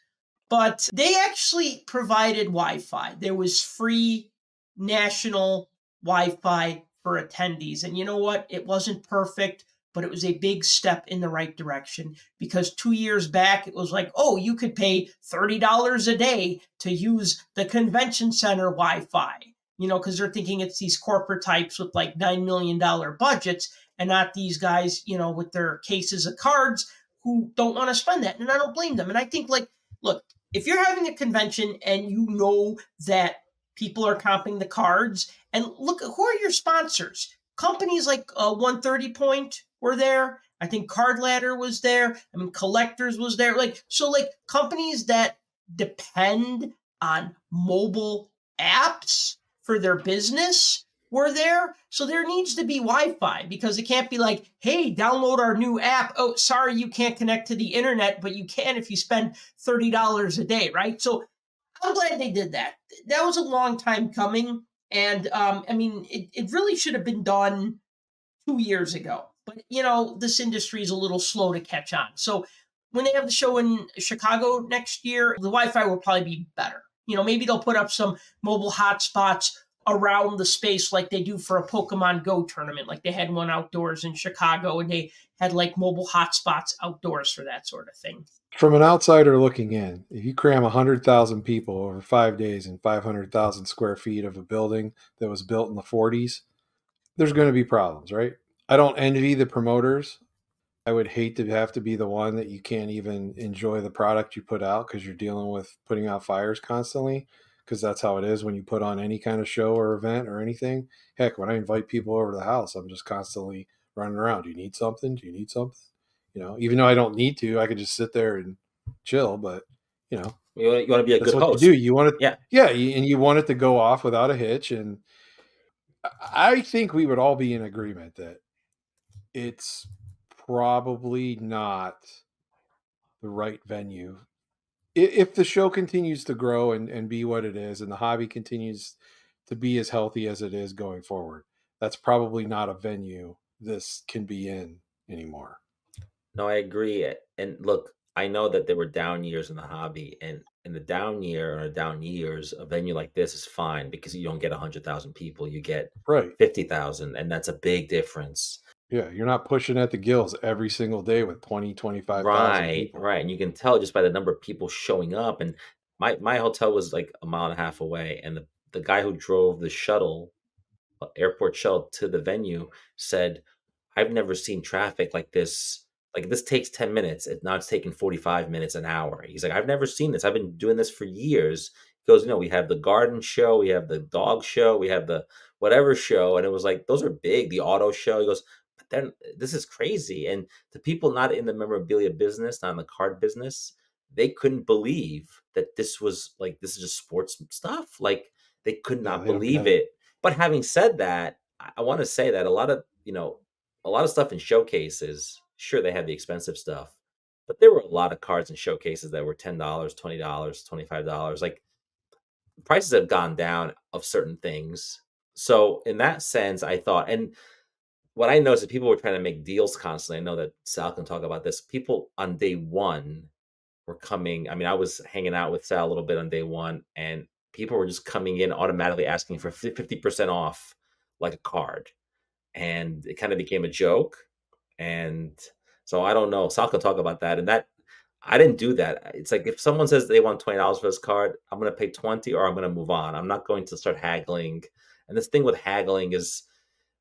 [SPEAKER 2] But they actually provided Wi-Fi. There was free national Wi-Fi for attendees. And you know what? It wasn't perfect, but it was a big step in the right direction, because 2 years back, it was like, oh, you could pay $30 a day to use the convention center Wi-Fi, because they're thinking it's these corporate types with like $9 million budgets and not these guys, with their cases of cards who don't want to spend that. And I don't blame them. And I think like, look, if you're having a convention and you know that people are comping the cards, and look, who are your sponsors? Companies like 130 Point were there. I think Card Ladder was there. I mean, Collectors was there. So companies that depend on mobile apps for their business were there. So there needs to be Wi-Fi, because it can't be like, hey, download our new app. Oh, sorry, you can't connect to the internet, but you can if you spend $30 a day, right? So I'm glad they did that. That was a long time coming. And it really should have been done 2 years ago. But, this industry is a little slow to catch on. So when they have the show in Chicago next year, the Wi-Fi will probably be better. Maybe they'll put up some mobile hotspots around the space like they do for a Pokemon Go tournament. Like they had one outdoors in Chicago, and they had like mobile hotspots outdoors for that sort of thing.
[SPEAKER 3] From an outsider looking in, if you cram 100,000 people over 5 days in 500,000 square feet of a building that was built in the 40s, there's going to be problems, right? I don't envy the promoters. I would hate to have to be the one that you can't even enjoy the product you put out because you're dealing with putting out fires constantly, because that's how it is when you put on any kind of show or event or anything. Heck, when I invite people over to the house, I'm just constantly running around. Do you need something? Do you need something? Even though I don't need to, I could just sit there and chill. But
[SPEAKER 4] you want to be a good host.
[SPEAKER 3] You do. You want it, and you want it to go off without a hitch. And I think we would all be in agreement that it's probably not the right venue. If the show continues to grow and be what it is, and the hobby continues to be as healthy as it is going forward, that's probably not a venue this can be in anymore.
[SPEAKER 4] No, I agree. And look, I know that there were down years in the hobby, and in the down year or down years, a venue like this is fine because you don't get 100,000 people, you get
[SPEAKER 3] Right.
[SPEAKER 4] 50,000, and that's a big difference.
[SPEAKER 3] Yeah, you're not pushing at the gills every single day with 20, 25,000
[SPEAKER 4] Right,
[SPEAKER 3] people.
[SPEAKER 4] right, and you can tell just by the number of people showing up. And my hotel was like a mile and a half away, and the guy who drove the shuttle, airport shuttle to the venue said, "I've never seen traffic like this. Like this takes 10 minutes, and now it's taking 45 minutes, an hour." He's like, "I've never seen this. I've been doing this for years." He goes, "We have the garden show, we have the dog show, we have the whatever show." And it was like, those are big, the auto show. He goes, "But then this is crazy." And the people not in the memorabilia business, not in the card business, they couldn't believe that this is just sports stuff. Like they could
[SPEAKER 3] Yeah,
[SPEAKER 4] not
[SPEAKER 3] they don't
[SPEAKER 4] believe
[SPEAKER 3] get it.
[SPEAKER 4] it. But having said that, I want to say that a lot of stuff in showcases, sure, they have the expensive stuff, but there were a lot of cards in showcases that were $10, $20, $25. Like prices have gone down of certain things. So in that sense, I thought, and what I noticed is people were trying to make deals constantly. I know that Sal can talk about this. People on day one were coming. I mean, I was hanging out with Sal a little bit on day one, and people were just coming in automatically asking for 50% off like a card. And it kind of became a joke. And so I don't know. Sal can talk about that. And that I didn't do that. It's like if someone says they want $20 for this card, I'm gonna pay 20 or I'm gonna move on. I'm not going to start haggling. And this thing with haggling is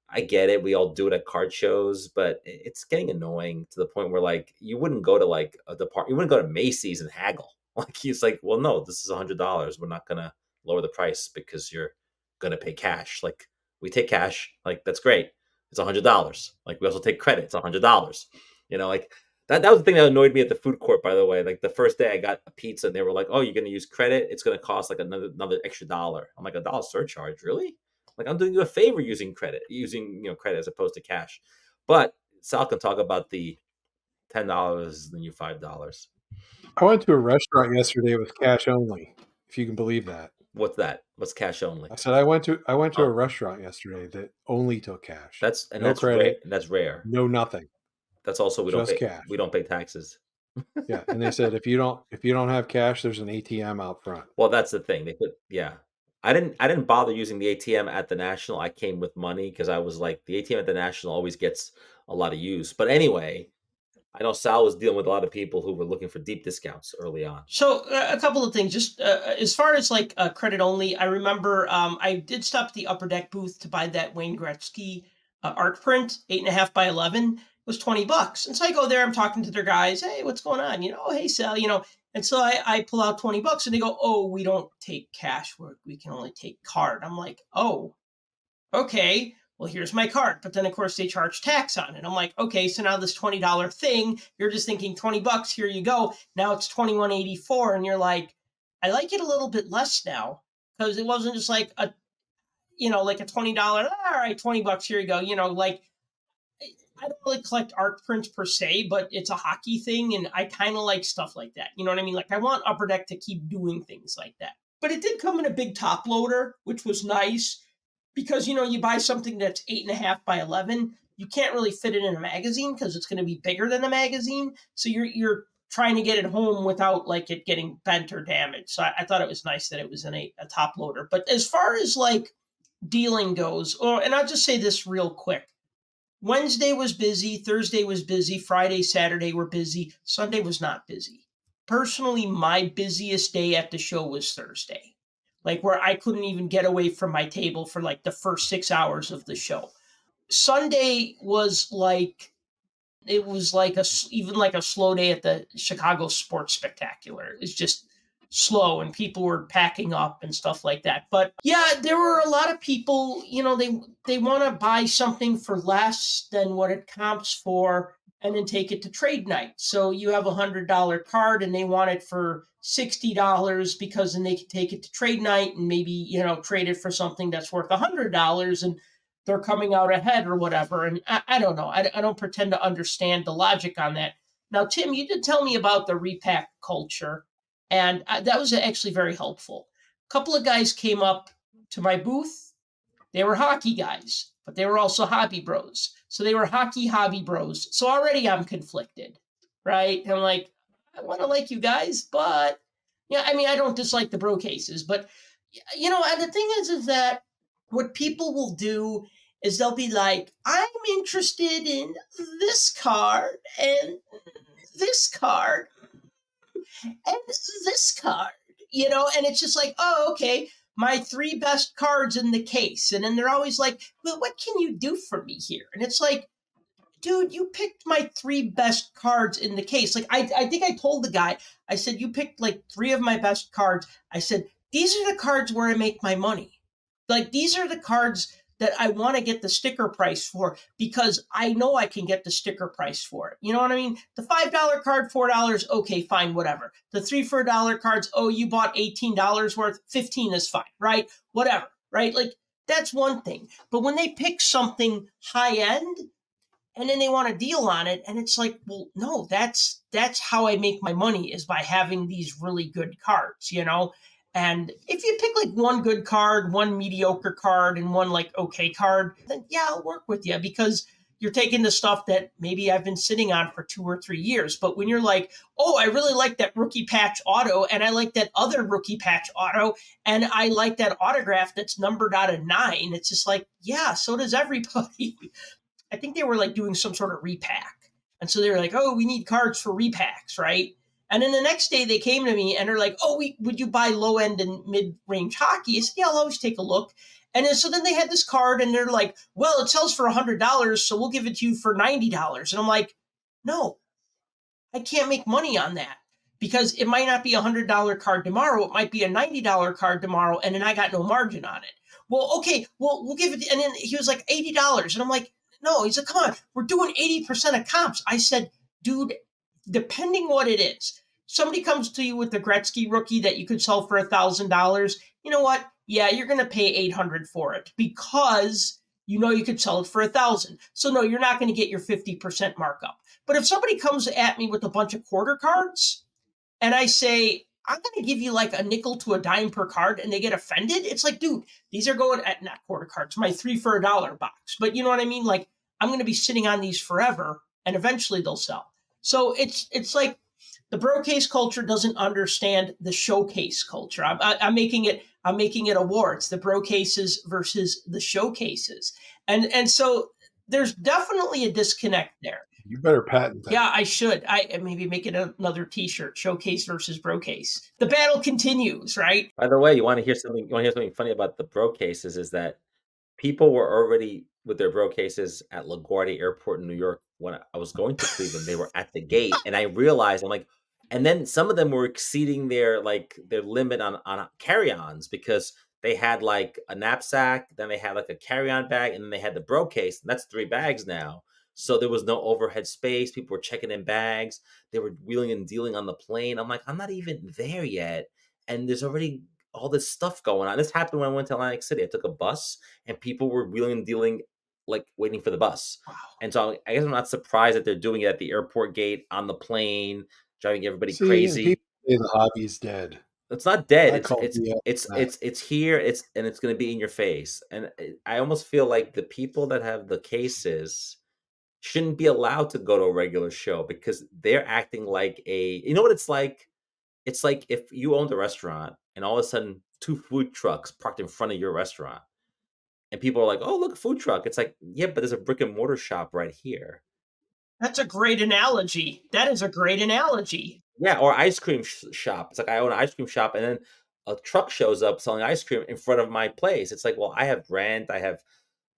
[SPEAKER 4] I get it. We all do it at card shows, but it's getting annoying to the point where like you wouldn't go to like a department, you wouldn't go to Macy's and haggle. Like he's like, well, no, this is $100. We're not gonna lower the price because you're gonna pay cash. Like we take cash, like that's great. It's $100. Like we also take credit. It's $100. Like that was the thing that annoyed me at the food court. By the way, like the first day I got a pizza and they were like, "Oh, you're gonna use credit? It's gonna cost like another extra dollar." I'm like, "A dollar surcharge, really?" Like I'm doing you a favor using credit credit as opposed to cash. But Sal can talk about the $10, the new $5.
[SPEAKER 3] I went to a restaurant yesterday with cash only, if you can believe that.
[SPEAKER 4] What's that? What's cash only?
[SPEAKER 3] I said I went to
[SPEAKER 4] Oh.
[SPEAKER 3] a restaurant yesterday that only took cash.
[SPEAKER 4] That's
[SPEAKER 3] no credit,
[SPEAKER 4] that's rare.
[SPEAKER 3] no nothing.
[SPEAKER 4] That's also we
[SPEAKER 3] Just
[SPEAKER 4] don't pay
[SPEAKER 3] cash.
[SPEAKER 4] we don't pay taxes.
[SPEAKER 3] Yeah, and they said if you don't have cash, there's an ATM out front.
[SPEAKER 4] Well, that's the thing. I didn't bother using the ATM at the National. I came with money because I was like the ATM at the National always gets a lot of use. But anyway, I know Sal was dealing with a lot of people who were looking for deep discounts early on.
[SPEAKER 2] So a couple of things, just as far as like credit only, I remember I did stop at the Upper Deck booth to buy that Wayne Gretzky art print, 8.5 by 11. It was $20. And so I go there, I'm talking to their guys. Hey, what's going on? Oh, hey, Sal, And so I pull out $20 and they go, oh, we don't take cash. We can only take card. I'm like, oh, okay. Well, here's my card. But then, of course, they charge tax on it. I'm like, okay, so now this $20 thing, you're just thinking $20, here you go. Now it's $21.84. And you're like, I like it a little bit less now because it wasn't just like a $20, all right, $20, here you go. Like I don't really collect art prints per se, but it's a hockey thing. And I kind of like stuff like that. You know what I mean? Like I want Upper Deck to keep doing things like that. But it did come in a big top loader, which was nice. Because, you buy something that's 8.5 by 11, you can't really fit it in a magazine because it's going to be bigger than a magazine. So you're trying to get it home without like it getting bent or damaged. So I thought it was nice that it was in a top loader. But as far as like dealing goes, and I'll just say this real quick. Wednesday was busy. Thursday was busy. Friday, Saturday were busy. Sunday was not busy. Personally, my busiest day at the show was Thursday. Like where I couldn't even get away from my table for like the first 6 hours of the show. Sunday was like, it was like even like a slow day at the Chicago Sports Spectacular. It's just slow and people were packing up and stuff like that. But yeah, there were a lot of people, they want to buy something for less than what it comps for and then take it to trade night. So you have $100 card and they want it for $60 because then they can take it to trade night and maybe, trade it for something that's worth $100 and they're coming out ahead or whatever. And I don't know. I don't pretend to understand the logic on that. Now, Tim, you did tell me about the repack culture, and that was actually very helpful. A couple of guys came up to my booth. They were hockey guys, but they were also hobby bros. So they were hockey hobby bros. So already I'm conflicted, right? I'm like, I want to like you guys, but yeah, I mean, I don't dislike the bro cases, but and the thing is that what people will do is they'll be like, I'm interested in this card and this card and this card, and it's just like, oh, okay, my 3 best cards in the case. And then they're always like, well, what can you do for me here? And it's like, dude, you picked my 3 best cards in the case. Like, I think I told the guy, I said, you picked like 3 of my best cards. I said, these are the cards where I make my money. Like, these are the cards that I want to get the sticker price for because I know I can get the sticker price for it. You know what I mean? The $5 card, $4, okay, fine, whatever. The 3 for $1 cards, oh, you bought $18 worth, 15 is fine, right? Whatever, right? Like, that's one thing. But when they pick something high end, and then they want a deal on it, and it's like, well, no, that's how I make my money is by having these really good cards, And if you pick like one good card, one mediocre card, and one like okay card, then yeah, I'll work with you because you're taking the stuff that maybe I've been sitting on for 2 or 3 years. But when you're like, oh, I really like that rookie patch auto, and I like that other rookie patch auto, and I like that autograph that's numbered out of 9, it's just like, yeah, so does everybody. I think they were like doing some sort of repack. And so they were like, oh, we need cards for repacks, right? And then the next day they came to me and they're like, oh, would you buy low end and mid range hockey? I said, yeah, I'll always take a look. And then they had this card and they're like, well, it sells for $100, so we'll give it to you for $90. And I'm like, no, I can't make money on that because it might not be a $100 card tomorrow. It might be a $90 card tomorrow. And then I got no margin on it. Well, okay, well, we'll give it. And then he was like $80. And I'm like, no, he's like, come on, we're doing 80% of comps. I said, dude, depending what it is, somebody comes to you with the Gretzky rookie that you could sell for $1,000. You know what? Yeah, you're going to pay $800 for it because you could sell it for $1,000. So no, you're not going to get your 50% markup. But if somebody comes at me with a bunch of quarter cards and I say, I'm going to give you like a nickel to a dime per card and they get offended, it's like, dude, these are going at not quarter cards, my 3 for $1 box. But you know what I mean? Like, I'm going to be sitting on these forever and eventually they'll sell. So it's like the bro case culture doesn't understand the showcase culture. I'm making it a war. It's the bro cases versus the showcases. And so there's definitely a disconnect there.
[SPEAKER 3] You better patent that.
[SPEAKER 2] Yeah, I should. I maybe make it another T-shirt: showcase versus bro case. The battle continues, right?
[SPEAKER 4] By the way, you want to hear something funny about the bro cases? Is that people were already with their bro cases at LaGuardia Airport in New York when I was going to Cleveland. They were at the gate, and I realized I'm like, and then some of them were exceeding their limit on carry-ons because they had like a knapsack, then they had like a carry-on bag, and then they had the bro case, and that's 3 bags now. So there was no overhead space. People were checking in bags. They were wheeling and dealing on the plane. I'm like, I'm not even there yet. And there's already all this stuff going on. This happened when I went to Atlantic City. I took a bus and people were wheeling and dealing, like waiting for the bus. Wow. And so I guess I'm not surprised that they're doing it at the airport gate, on the plane, driving everybody crazy.
[SPEAKER 3] People say the hobby is dead.
[SPEAKER 4] It's not dead. It's here. It's going to be in your face. And I almost feel like the people that have the cases shouldn't be allowed to go to a regular show because they're acting like you know what it's like? It's like if you owned a restaurant and all of a sudden 2 food trucks parked in front of your restaurant and people are like, oh, look, a food truck. It's like, yeah, but there's a brick and mortar shop right here.
[SPEAKER 2] That's a great analogy. That is a great analogy.
[SPEAKER 4] Yeah, or ice cream shop. It's like I own an ice cream shop and then a truck shows up selling ice cream in front of my place. It's like, well, I have rent, I have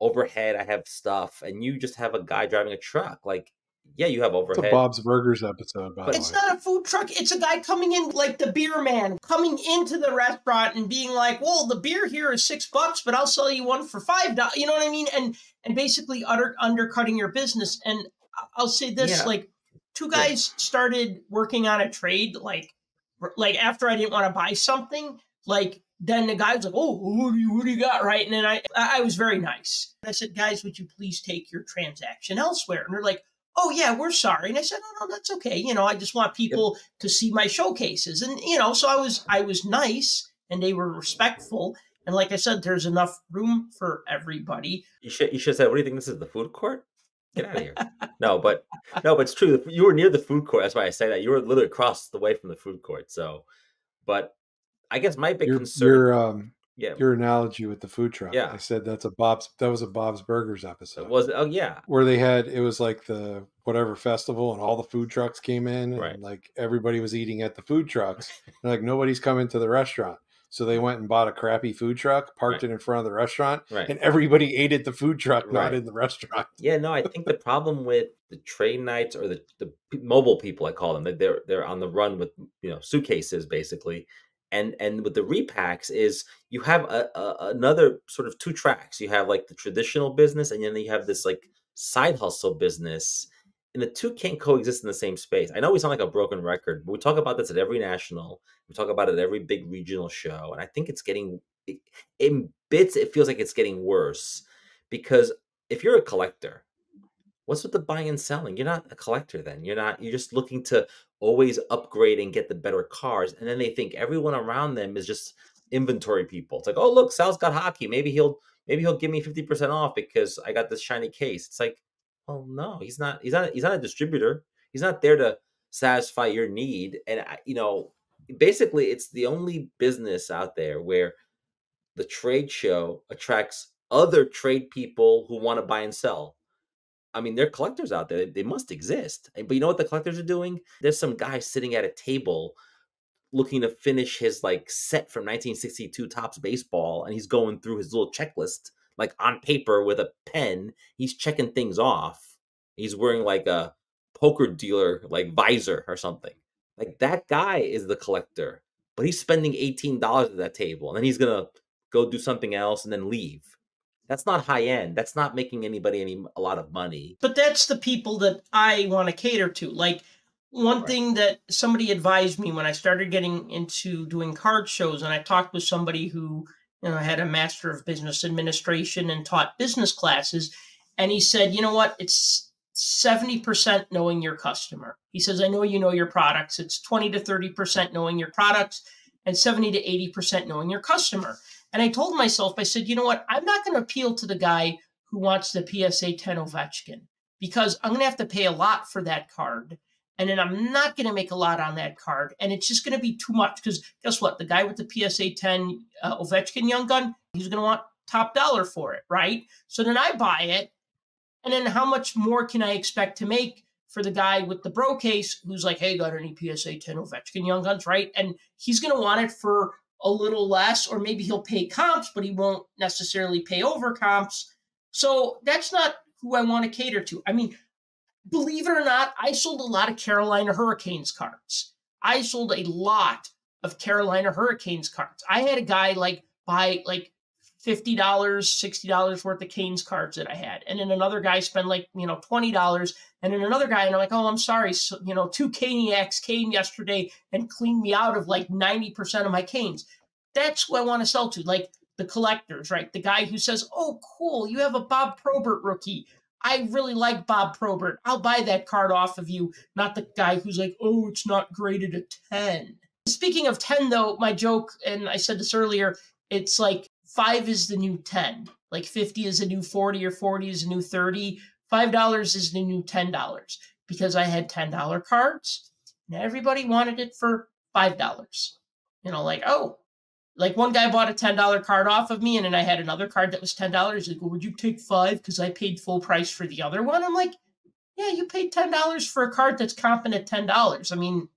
[SPEAKER 4] overhead, I have stuff, and you just have a guy driving a truck. Like, yeah, you have overhead.
[SPEAKER 3] It's a Bob's Burgers episode, by the way.
[SPEAKER 2] It's not a food truck. It's a guy coming in, like the beer man, coming into the restaurant and being like, well, the beer here is $6, but I'll sell you one for $5. You know what I mean? And basically undercutting your business. And I'll say this, like 2 guys started working on a trade, like after I didn't want to buy something, like then the guy was like, oh, what do you got, right? And then I was very nice. I said, guys, would you please take your transaction elsewhere? And they're like, oh, yeah, we're sorry. And I said, no, that's okay. I just want people to see my showcases. And, so I was nice and they were respectful. And like I said, there's enough room for everybody.
[SPEAKER 4] You should say, what do you think this is, the food court? Get out of here. No, but it's true. You were near the food court. That's why I say that. You were literally across the way from the food court. So, but I guess my big concern. Yeah,
[SPEAKER 3] your analogy with the food truck.
[SPEAKER 4] Yeah.
[SPEAKER 3] I said that was a Bob's Burgers episode.
[SPEAKER 4] Was oh yeah.
[SPEAKER 3] Where it was like the whatever festival and all the food trucks came in and like everybody was eating at the food trucks. And like nobody's coming to the restaurant. So they went and bought a crappy food truck, parked it in front of the restaurant, and everybody ate at the food truck, not in the restaurant.
[SPEAKER 4] Yeah, no, I think the problem with the trade nights or the mobile people, I call them, they're on the run with suitcases basically. And with the repacks is you have another sort of two tracks. You have like the traditional business, and then you have this like side hustle business, and the two can't coexist in the same space. I know we sound like a broken record, but we talk about this at every national. We talk about it at every big regional show, and I think it's getting in bits. It feels like it's getting worse because if you're a collector, what's with the buying and selling? You're not a collector then. You're just looking to always upgrade and get the better cars. And then they think everyone around them is just inventory people. It's like, oh, look, Sal's got hockey. Maybe he'll give me 50% off because I got this shiny case. It's like, well, no, he's not a distributor. He's not there to satisfy your need. And basically it's the only business out there where the trade show attracts other trade people who want to buy and sell. I mean, there are collectors out there. They must exist. But you know what the collectors are doing? There's some guy sitting at a table looking to finish his like set from 1962 Topps baseball, and he's going through his little checklist like on paper with a pen. He's checking things off. He's wearing like a poker dealer like visor or something. Like that guy is the collector, but he's spending $18 at that table, and then he's gonna go do something else and then leave. That's not high end. That's not making anybody a lot of money.
[SPEAKER 2] But that's the people that I want to cater to. Like one thing that somebody advised me when I started getting into doing card shows, and I talked with somebody who had a Master of Business Administration and taught business classes, and he said, you know what? It's 70% knowing your customer. He says, I know you know your products. It's 20 to 30% knowing your products and 70 to 80% knowing your customer. And I told myself, I said, you know what? I'm not going to appeal to the guy who wants the PSA 10 Ovechkin because I'm going to have to pay a lot for that card. And then I'm not going to make a lot on that card. And it's just going to be too much because guess what? The guy with the PSA 10 Ovechkin Young Gun, he's going to want top dollar for it, right? So then I buy it. And then how much more can I expect to make for the guy with the bro case who's like, hey, got any PSA 10 Ovechkin Young Guns, right? And he's going to want it for a little less, or maybe he'll pay comps, but he won't necessarily pay over comps. So that's not who I want to cater to. I mean, believe it or not, I sold a lot of Carolina Hurricanes cards. I sold a lot of Carolina Hurricanes cards. I had a guy buy $50, $60 worth of Canes cards that I had. And then another guy spent $20. And then another guy, and I'm like, oh, I'm sorry. So, 2 Caniacs came yesterday and cleaned me out of 90% of my Canes. That's who I want to sell to, like the collectors, right? The guy who says, oh, cool, you have a Bob Probert rookie. I really like Bob Probert. I'll buy that card off of you. Not the guy who's like, oh, it's not graded a 10. Speaking of 10, though, my joke, and I said this earlier, it's like 5 is the new 10. Like 50 is a new 40 or 40 is a new 30. $5 is the new $10 because I had $10 cards and everybody wanted it for $5. Like one guy bought a $10 card off of me and then I had another card that was $10. He's like, well, would you take 5 because I paid full price for the other one? I'm like, yeah, you paid $10 for a card that's comping at $10. I mean,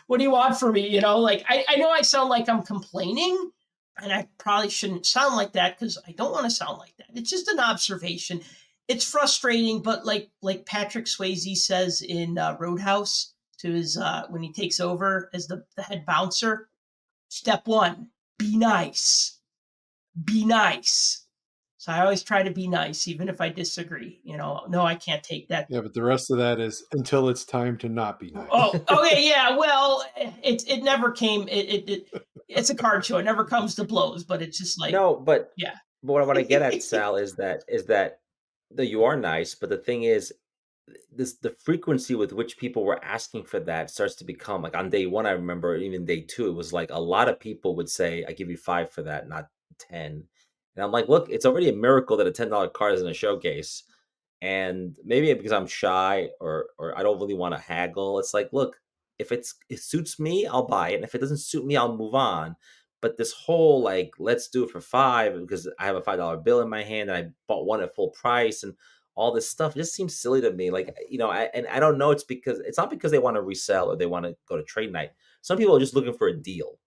[SPEAKER 2] what do you want from me? I know I sound like I'm complaining, and I probably shouldn't sound like that because I don't want to sound like that. It's just an observation. It's frustrating, but like Patrick Swayze says in Roadhouse to his when he takes over as the head bouncer, step 1, be nice. Be nice. So I always try to be nice, even if I disagree. No, I can't take that.
[SPEAKER 3] Yeah, but the rest of that is until it's time to not be nice.
[SPEAKER 2] Oh, okay, yeah. Well, it never came. It's a card show. It never comes to blows, but it's just like
[SPEAKER 4] no. But
[SPEAKER 2] yeah.
[SPEAKER 4] But what I get at, Sal, is that you are nice, but the thing is, the frequency with which people were asking for that starts to become like on day 1. I remember even day 2, it was like a lot of people would say, "I give you 5 for that, not 10." And I'm like, look, it's already a miracle that a $10 card is in a showcase. And maybe because I'm shy or I don't really want to haggle, it's like, look, if it suits me, I'll buy it. And if it doesn't suit me, I'll move on. But this whole like, let's do it for $5 because I have a $5 bill in my hand and I bought one at full price and all this stuff just seems silly to me. Like, I don't know. It's not because they want to resell or they want to go to trade night. Some people are just looking for a deal.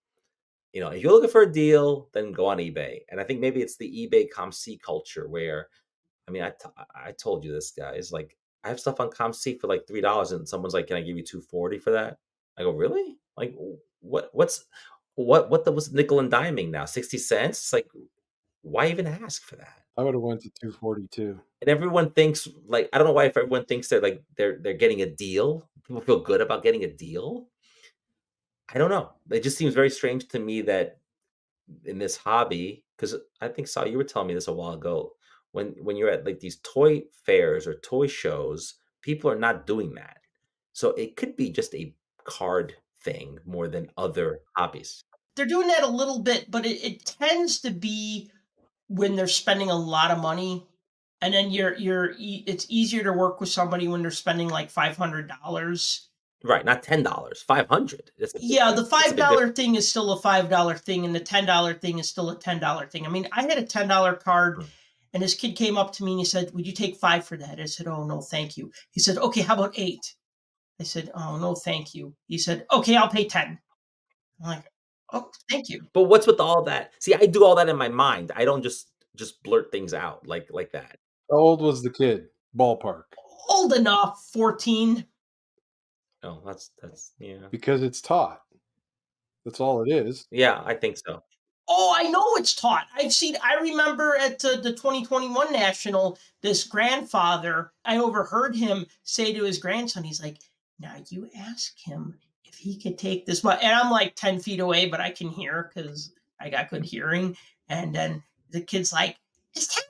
[SPEAKER 4] If you're looking for a deal, then go on eBay. And I think maybe it's the eBay ComC culture where, I told you this, guys. Like, I have stuff on ComC for like $3, and someone's like, "Can I give you $2.40 for that?" I go, "Really? Like, what was nickel and diming now? 60 cents? It's like, why even ask for that?"
[SPEAKER 3] I would have went to 242.
[SPEAKER 4] And everyone thinks like, I don't know why if everyone thinks they're getting a deal. People feel good about getting a deal. I don't know. It just seems very strange to me that in this hobby, because I think, Sal, you were telling me this a while ago, when you're at like these toy fairs or toy shows, people are not doing that. So it could be just a card thing more than other hobbies.
[SPEAKER 2] They're doing that a little bit, but it tends to be when they're spending a lot of money, and then it's easier to work with somebody when they're spending like $500.
[SPEAKER 4] Right, not $10, 500.
[SPEAKER 2] Yeah, the $5 thing is still a $5 thing, and the $10 thing is still a $10 thing. I mean, I had a $10 card, and this kid came up to me and he said, "Would you take $5 for that?" I said, "Oh, no, thank you." He said, "Okay, how about $8?" I said, "Oh, no, thank you." He said, "Okay, I'll pay $10." I'm like, "Oh, thank you."
[SPEAKER 4] But what's with all that? See, I do all that in my mind. I don't just blurt things out like that.
[SPEAKER 3] How old was the kid? Ballpark.
[SPEAKER 2] Old enough, 14.
[SPEAKER 4] Oh, that's yeah.
[SPEAKER 3] Because it's taught. That's all it is.
[SPEAKER 4] Yeah, I think so.
[SPEAKER 2] Oh, I know it's taught. I remember at the 2021 National, this grandfather, I overheard him say to his grandson, he's like, "Now you ask him if he could take this." And I'm like 10 feet away, but I can hear because I got good hearing. And then the kid's like, "Is $10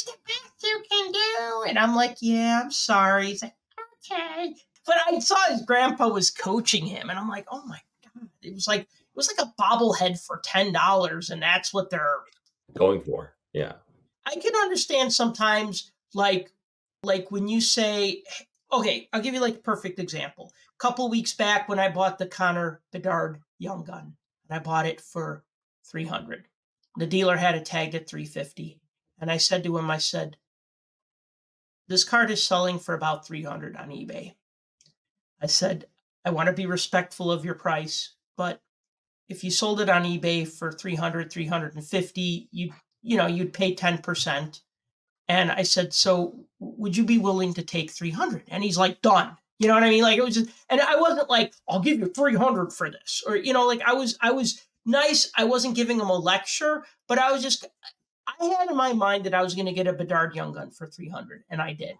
[SPEAKER 2] the best you can do?" And I'm like, "Yeah, I'm sorry." He's like, "Okay." But I saw his grandpa was coaching him, and I'm like, "Oh my God." It was like a bobblehead for $10, and that's what they're
[SPEAKER 4] going for. Yeah.
[SPEAKER 2] I can understand sometimes like when you say, okay, I'll give you like a perfect example. A couple weeks back when I bought the Connor Bedard Young Gun, and I bought it for $300. The dealer had it tagged at $350. And I said to him, I said, "This card is selling for about $300 on eBay." I said, "I want to be respectful of your price, but if you sold it on eBay for 300, 350, you'd pay 10%. And I said, "So would you be willing to take 300?" And he's like, "Done." You know what I mean? Like, it was just, and I wasn't like, "I'll give you 300 for this," or, like I was nice. I wasn't giving him a lecture, but I had in my mind that I was going to get a Bedard Young Gun for 300, and I did.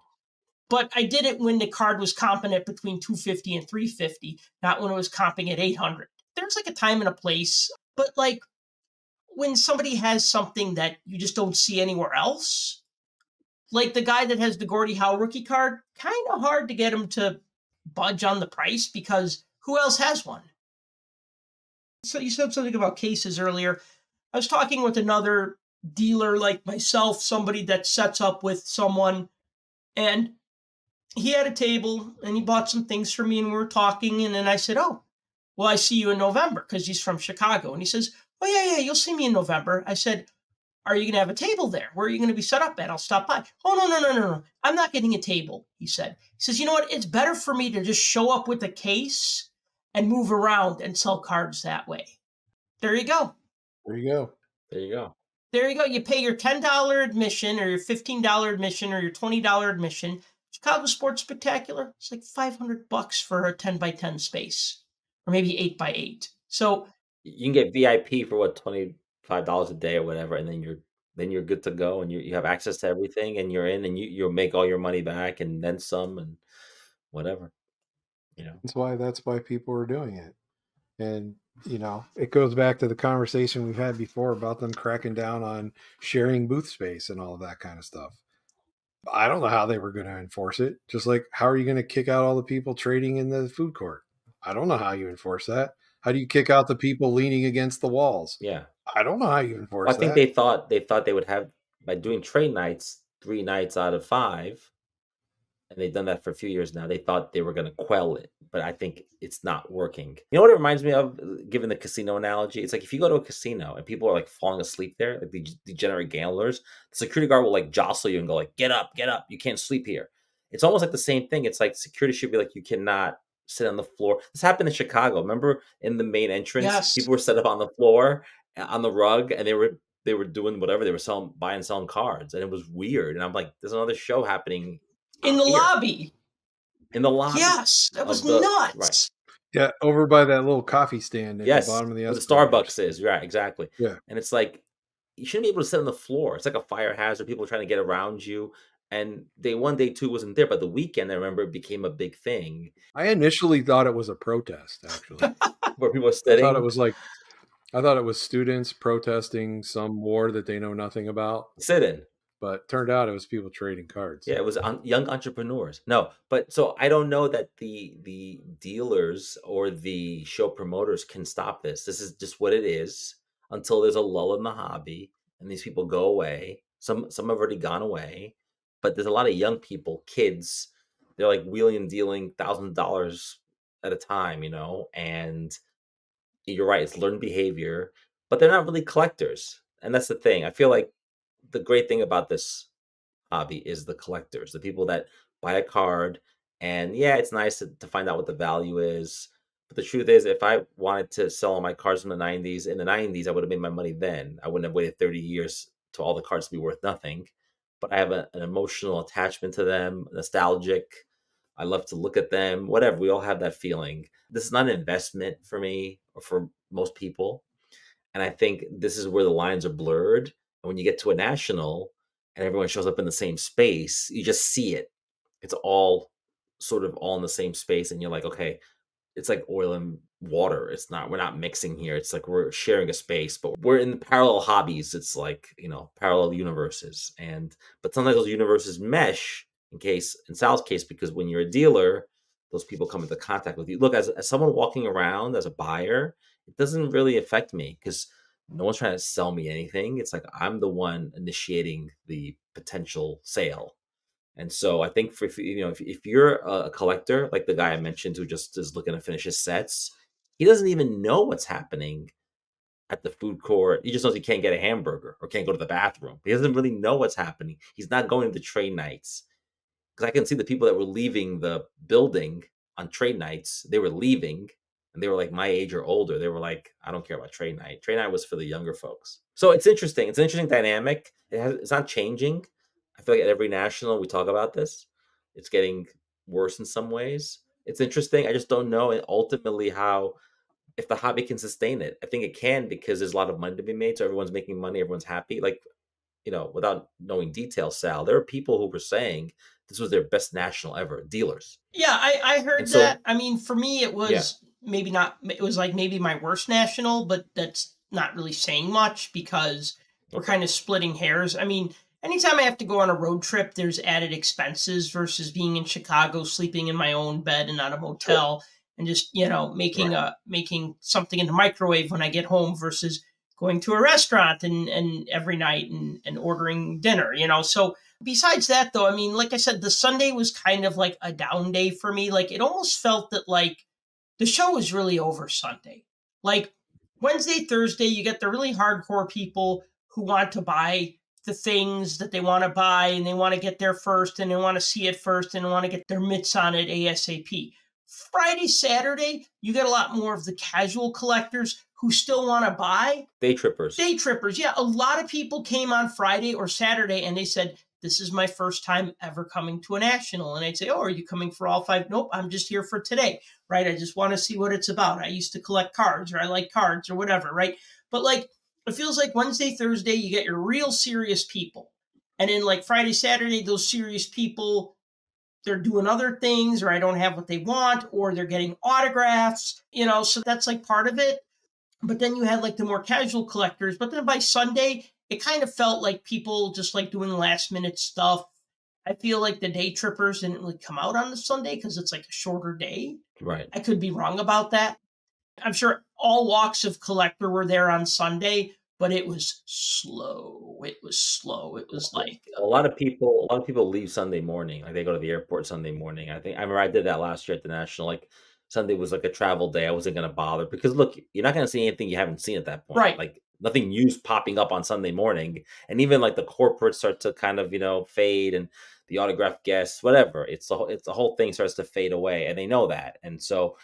[SPEAKER 2] But I did it when the card was comping at between 250 and 350, not when it was comping at 800. There's like a time and a place, but like when somebody has something that you just don't see anywhere else, like the guy that has the Gordie Howe rookie card, kind of hard to get him to budge on the price because who else has one? So you said something about cases earlier. I was talking with another dealer like myself, somebody that sets up with someone, and he had a table and he bought some things for me and we were talking. And then I said, "Oh, well, I see you in November," because he's from Chicago. And he says, "Oh, yeah, you'll see me in November." I said, "Are you going to have a table there? Where are you going to be set up at? I'll stop by." "Oh, no. I'm not getting a table," he said. He says, "You know what? It's better for me to just show up with a case and move around and sell cards that way." There you go.
[SPEAKER 3] There you go.
[SPEAKER 4] There you go.
[SPEAKER 2] There you go. You pay your $10 admission or your $15 admission or your $20 admission. Chicago Sports Spectacular, it's like $500 for a 10 by 10 space, or maybe 8 by 8. So
[SPEAKER 4] you can get VIP for what, $25 a day or whatever, and then you're good to go, and you have access to everything, and you're in, and you'll make all your money back, and then some, and whatever.
[SPEAKER 3] That's why people are doing it, and it goes back to the conversation we've had before about them cracking down on sharing booth space and all of that kind of stuff. I don't know how they were going to enforce it. Just like, how are you going to kick out all the people trading in the food court? I don't know how you enforce that. How do you kick out the people leaning against the walls?
[SPEAKER 4] Yeah.
[SPEAKER 3] I don't know how you enforce that.
[SPEAKER 4] I think they thought they would have, by doing trade nights, 3 nights out of 5, and they've done that for a few years now. They thought they were going to quell it, but I think it's not working. You know what it reminds me of, given the casino analogy? It's like if you go to a casino and people are like falling asleep there, like the degenerate gamblers, the security guard will like jostle you and go like, get up, you can't sleep here. It's almost like the same thing. It's like security should be like, you cannot sit on the floor. This happened in Chicago. Remember in the main entrance,
[SPEAKER 2] Yes.
[SPEAKER 4] people were set up on the floor, on the rug, and they were doing whatever. They were buying and selling cards, and it was weird. And I'm like, there's another show happening
[SPEAKER 2] in the
[SPEAKER 4] here.
[SPEAKER 2] lobby.
[SPEAKER 4] In the lobby.
[SPEAKER 2] Yes, that was nuts.
[SPEAKER 4] Right.
[SPEAKER 3] Yeah, over by that little coffee stand at
[SPEAKER 4] Yes,
[SPEAKER 3] the bottom of the
[SPEAKER 4] where the
[SPEAKER 3] escalators.
[SPEAKER 4] Starbucks is. Right, exactly.
[SPEAKER 3] Yeah.
[SPEAKER 4] And it's like, you shouldn't be able to sit on the floor. It's like a fire hazard. People are trying to get around you. And day 1, day 2 wasn't there, but the weekend, I remember, it became a big thing.
[SPEAKER 3] I initially thought it was a protest, actually.
[SPEAKER 4] Where people are sitting.
[SPEAKER 3] I thought it was students protesting some war that they know nothing about.
[SPEAKER 4] Sit-in.
[SPEAKER 3] But turned out it was people trading cards.
[SPEAKER 4] Yeah, it was young entrepreneurs. No, but so I don't know that the dealers or the show promoters can stop this. This is just what it is until there's a lull in the hobby and these people go away. Some have already gone away, but there's a lot of young people, kids. They're like wheeling and dealing $1,000s at a time, and you're right, it's learned behavior, but they're not really collectors. And that's the thing. I feel like the great thing about this hobby is the collectors, the people that buy a card, and yeah, it's nice to find out what the value is. But the truth is, if I wanted to sell all my cards from the 90s, in the 90s, I would have made my money then. I wouldn't have waited 30 years to all the cards to be worth nothing. But I have an emotional attachment to them, nostalgic. I love to look at them, whatever. We all have that feeling. This is not an investment for me or for most people. And I think this is where the lines are blurred. And when you get to a national and everyone shows up in the same space, you just see it. It's all sort of all in the same space. And you're like, okay, it's like oil and water. We're not mixing here. It's like we're sharing a space, but we're in parallel hobbies. It's like, parallel universes. But sometimes those universes mesh in Sal's case, because when you're a dealer, those people come into contact with you. Look, as someone walking around as a buyer, it doesn't really affect me because no one's trying to sell me anything. It's like I'm the one initiating the potential sale. And so I think if you're a collector, like the guy I mentioned who just is looking to finish his sets, he doesn't even know what's happening at the food court. He just knows he can't get a hamburger or can't go to the bathroom. He doesn't really know what's happening. He's not going to trade nights. Because I can see the people that were leaving the building on trade nights, they were leaving and they were like my age or older. They were like, I don't care about trade night. Trade night was for the younger folks. So it's interesting. It's an interesting dynamic. It's not changing. I feel like at every national we talk about this. It's getting worse in some ways. It's interesting. I just don't know ultimately if the hobby can sustain it. I think it can because there's a lot of money to be made. So everyone's making money. Everyone's happy. Like, without knowing details, Sal, there are people who were saying this was their best national ever, dealers.
[SPEAKER 2] Yeah, I heard that. I mean, for me, it was maybe not, it was like maybe my worst national, but that's not really saying much because we're kind of splitting hairs. I mean, anytime I have to go on a road trip, there's added expenses versus being in Chicago, sleeping in my own bed and not a motel, and just, making something in the microwave when I get home versus going to a restaurant and every night and ordering dinner, So besides that, though, I mean, like I said, the Sunday was kind of like a down day for me. Like it almost felt that like the show was really over Sunday. Like Wednesday, Thursday, you get the really hardcore people who want to buy the things that they want to buy and they want to get there first and they want to see it first and they want to get their mitts on it ASAP. Friday, Saturday, you get a lot more of the casual collectors who still want to buy.
[SPEAKER 4] Day trippers.
[SPEAKER 2] Yeah. A lot of people came on Friday or Saturday and they said, this is my first time ever coming to a national. And I'd say, oh, are you coming for all 5? Nope, I'm just here for today, right? I just want to see what it's about. I used to collect cards or I like cards or whatever, right? But like, it feels like Wednesday, Thursday, you get your real serious people. And then like Friday, Saturday, those serious people, they're doing other things or I don't have what they want or they're getting autographs, so that's like part of it. But then you had like the more casual collectors. But then by Sunday, it kind of felt like people just like doing last minute stuff. I feel like the day trippers didn't really come out on the Sunday because it's like a shorter day.
[SPEAKER 4] Right.
[SPEAKER 2] I could be wrong about that. I'm sure all walks of collector were there on Sunday, but it was slow. it was slow. It was like
[SPEAKER 4] a lot of people leave Sunday morning. Like they go to the airport Sunday morning. I remember I did that last year at the National. Like Sunday was like a travel day. I wasn't gonna bother because look, you're not gonna see anything you haven't seen at that point.
[SPEAKER 2] Right.
[SPEAKER 4] Like nothing new's popping up on Sunday morning. And even like the corporates start to kind of, fade, and the autograph guests, whatever. It's the whole thing starts to fade away, and they know that. And so,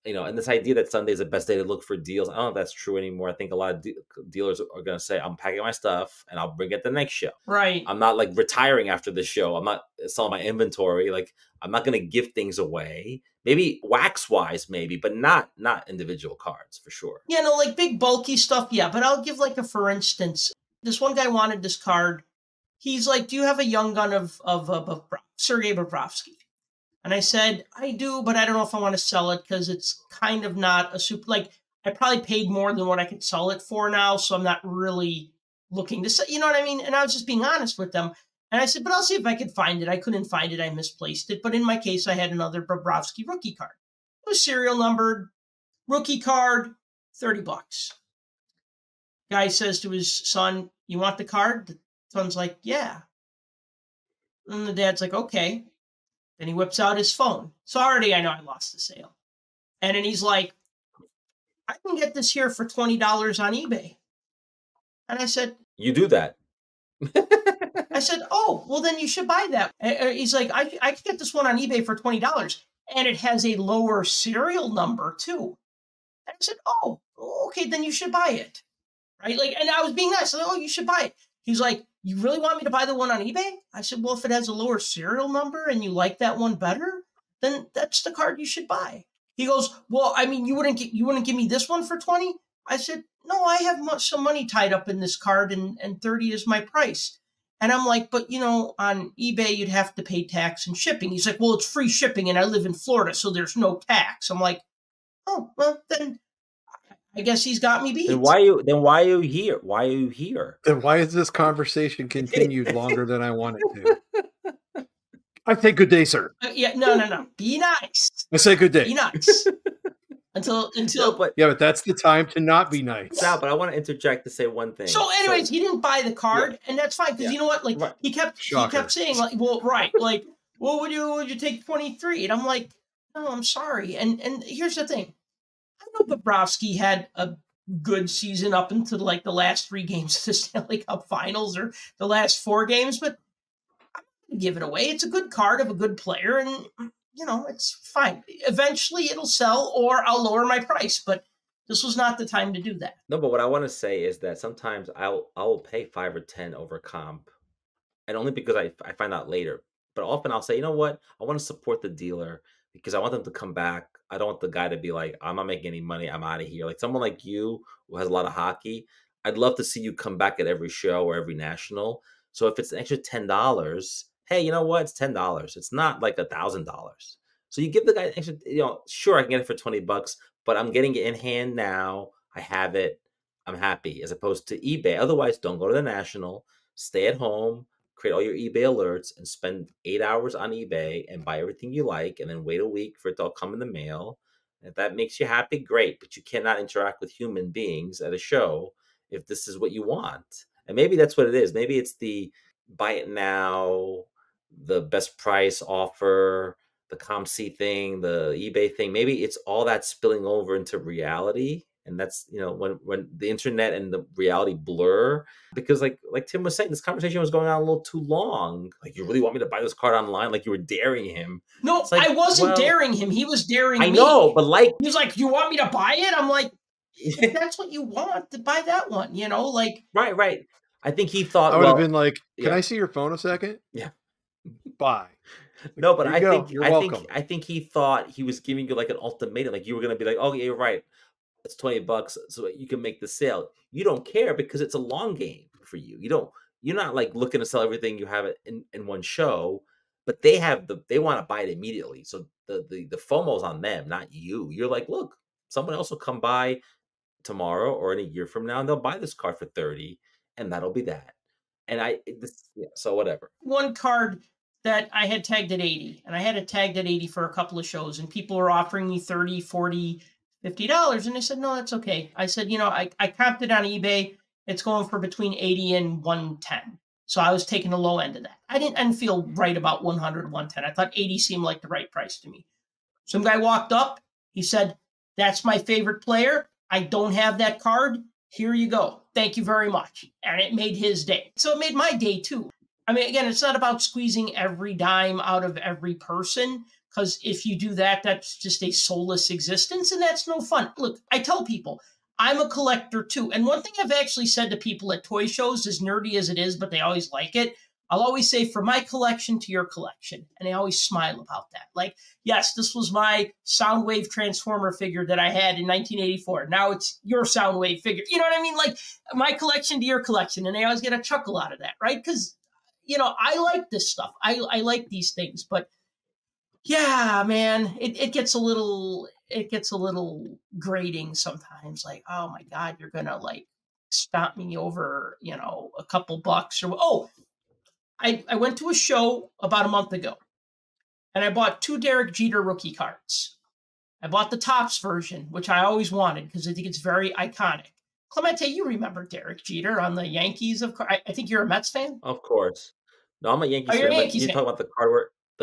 [SPEAKER 4] and this idea that Sunday is the best day to look for deals, I don't know if that's true anymore. I think a lot of dealers are going to say, I'm packing my stuff and I'll bring it the next show.
[SPEAKER 2] Right.
[SPEAKER 4] I'm not like retiring after the show. I'm not selling my inventory. Like I'm not going to give things away. Maybe wax wise, maybe, but not individual cards for sure.
[SPEAKER 2] Yeah, no, like big bulky stuff. Yeah, but I'll give like for instance, this one guy wanted this card. He's like, do you have a young gun of Sergei Bobrovsky? And I said, I do, but I don't know if I want to sell it because it's kind of not a super, like, I probably paid more than what I could sell it for now, so I'm not really looking to sell, you know what I mean? And I was just being honest with them. And I said, but I'll see if I could find it. I couldn't find it. I misplaced it. But in my case, I had another Bobrovsky rookie card. It was serial numbered, rookie card, $30. Guy says to his son, you want the card? The son's like, yeah. And the dad's like, okay. Then he whips out his phone. So already I know I lost the sale. And then he's like, I can get this here for $20 on eBay. And I said,
[SPEAKER 4] you do that.
[SPEAKER 2] I said, oh, well, then you should buy that. He's like, I could get this one on eBay for $20. And it has a lower serial number, too. And I said, oh, okay, then you should buy it. Right? Like, and I was being nice. I said, oh, you should buy it. He's like, you really want me to buy the one on eBay? I said, well, if it has a lower serial number and you like that one better, then that's the card you should buy. He goes, well, I mean, you wouldn't give me this one for 20? I said, no, I have some money tied up in this card and 30 is my price. And I'm like, but on eBay, you'd have to pay tax and shipping. He's like, well, it's free shipping and I live in Florida, so there's no tax. I'm like, oh, well, then I guess he's got me beat.
[SPEAKER 4] Then why are you here? Why are you here?
[SPEAKER 3] Then why is this conversation continued longer than I want it to? I say good day, sir.
[SPEAKER 2] Yeah, no. Be nice.
[SPEAKER 3] I say good day.
[SPEAKER 2] Be nice. Until
[SPEAKER 3] but that's the time to not be nice.
[SPEAKER 4] Sal, but I want to interject to say one thing.
[SPEAKER 2] So anyways, he didn't buy the card, and that's fine because you know what? Like he kept saying like, well, right, like, well, would you take 23? And I'm like, no, I'm sorry. And here's the thing. I know Bobrovsky had a good season up until like the last 3 games of the Stanley Cup Finals or the last 4 games, but I'm not going to give it away. It's a good card of a good player, and it's fine. Eventually, it'll sell, or I'll lower my price. But this was not the time to do that.
[SPEAKER 4] No, but what I want to say is that sometimes I'll pay 5 or 10 over comp, and only because I find out later. But often I'll say, you know what? I want to support the dealer because I want them to come back. I don't want the guy to be like, I'm not making any money. I'm out of here. Like someone like you who has a lot of hockey, I'd love to see you come back at every show or every national. So if it's an extra $10, hey, you know what? It's $10. It's not like $1,000. So you give the guy an extra, sure, I can get it for $20, but I'm getting it in hand now. I have it. I'm happy, as opposed to eBay. Otherwise, don't go to the national. Stay at home. Create all your eBay alerts and spend 8 hours on eBay and buy everything you like, and then wait a week for it to all come in the mail. And if that makes you happy, great. But you cannot interact with human beings at a show if this is what you want. And maybe that's what it is. Maybe it's the buy it now, the best price offer, the ComC thing, the eBay thing. Maybe it's all that spilling over into reality. And that's, when the internet and the reality blur, because like Tim was saying, this conversation was going on a little too long. Like, you really want me to buy this card online? Like you were daring him.
[SPEAKER 2] No,
[SPEAKER 4] like,
[SPEAKER 2] I wasn't daring him. He was daring me.
[SPEAKER 4] I know, but like,
[SPEAKER 2] he was like, you want me to buy it? I'm like, if that's what you want, to buy that one, like.
[SPEAKER 4] Right. I think he thought,
[SPEAKER 3] I would have been like, can I see your phone a second?
[SPEAKER 4] Yeah.
[SPEAKER 3] Bye.
[SPEAKER 4] No, but I think he thought he was giving you like an ultimatum. Like you were going to be like, oh yeah, you're right. It's $20 so you can make the sale. You don't care because it's a long game for you. You're not like looking to sell everything you have in one show, but they want to buy it immediately. So the FOMO's on them, not you. You're like, look, someone else will come by tomorrow or in a year from now and they'll buy this card for 30 and that'll be that. And so whatever.
[SPEAKER 2] One card that I had tagged at 80 and I had it tagged at 80 for a couple of shows and people were offering me 30, 40, $50. And I said, no, that's okay. I said, I comped it on eBay. it's going for between 80 and 110. So I was taking the low end of that. I didn't feel right about 100, 110. I thought 80 seemed like the right price to me. Some guy walked up. He said, "That's my favorite player. I don't have that card. Here you go. Thank you very much." And it made his day. So it made my day too. I mean, again, it's not about squeezing every dime out of every person, because if you do that, that's just a soulless existence, and that's no fun. Look, I tell people, I'm a collector too. And one thing I've actually said to people at toy shows, as nerdy as it is, but they always like it, I'll always say, from my collection to your collection. And they always smile about that. Like, yes, this was my Soundwave Transformer figure that I had in 1984. Now it's your Soundwave figure. You know what I mean? Like, my collection to your collection. And they always get a chuckle out of that, right? Because, I like this stuff. I like these things. But yeah, man, it gets a little grating sometimes. Like, oh my God, you're gonna like stomp me over, a couple bucks or I went to a show about a month ago and I bought 2 Derek Jeter rookie cards. I bought the Topps version, which I always wanted because I think it's very iconic. Clemente, you remember Derek Jeter on the Yankees, of course. I think you're a Mets fan.
[SPEAKER 4] Of course. No, I'm a Yankees
[SPEAKER 2] You're
[SPEAKER 4] fan,
[SPEAKER 2] a
[SPEAKER 4] but
[SPEAKER 2] Yankees
[SPEAKER 4] you
[SPEAKER 2] fan.
[SPEAKER 4] talk about the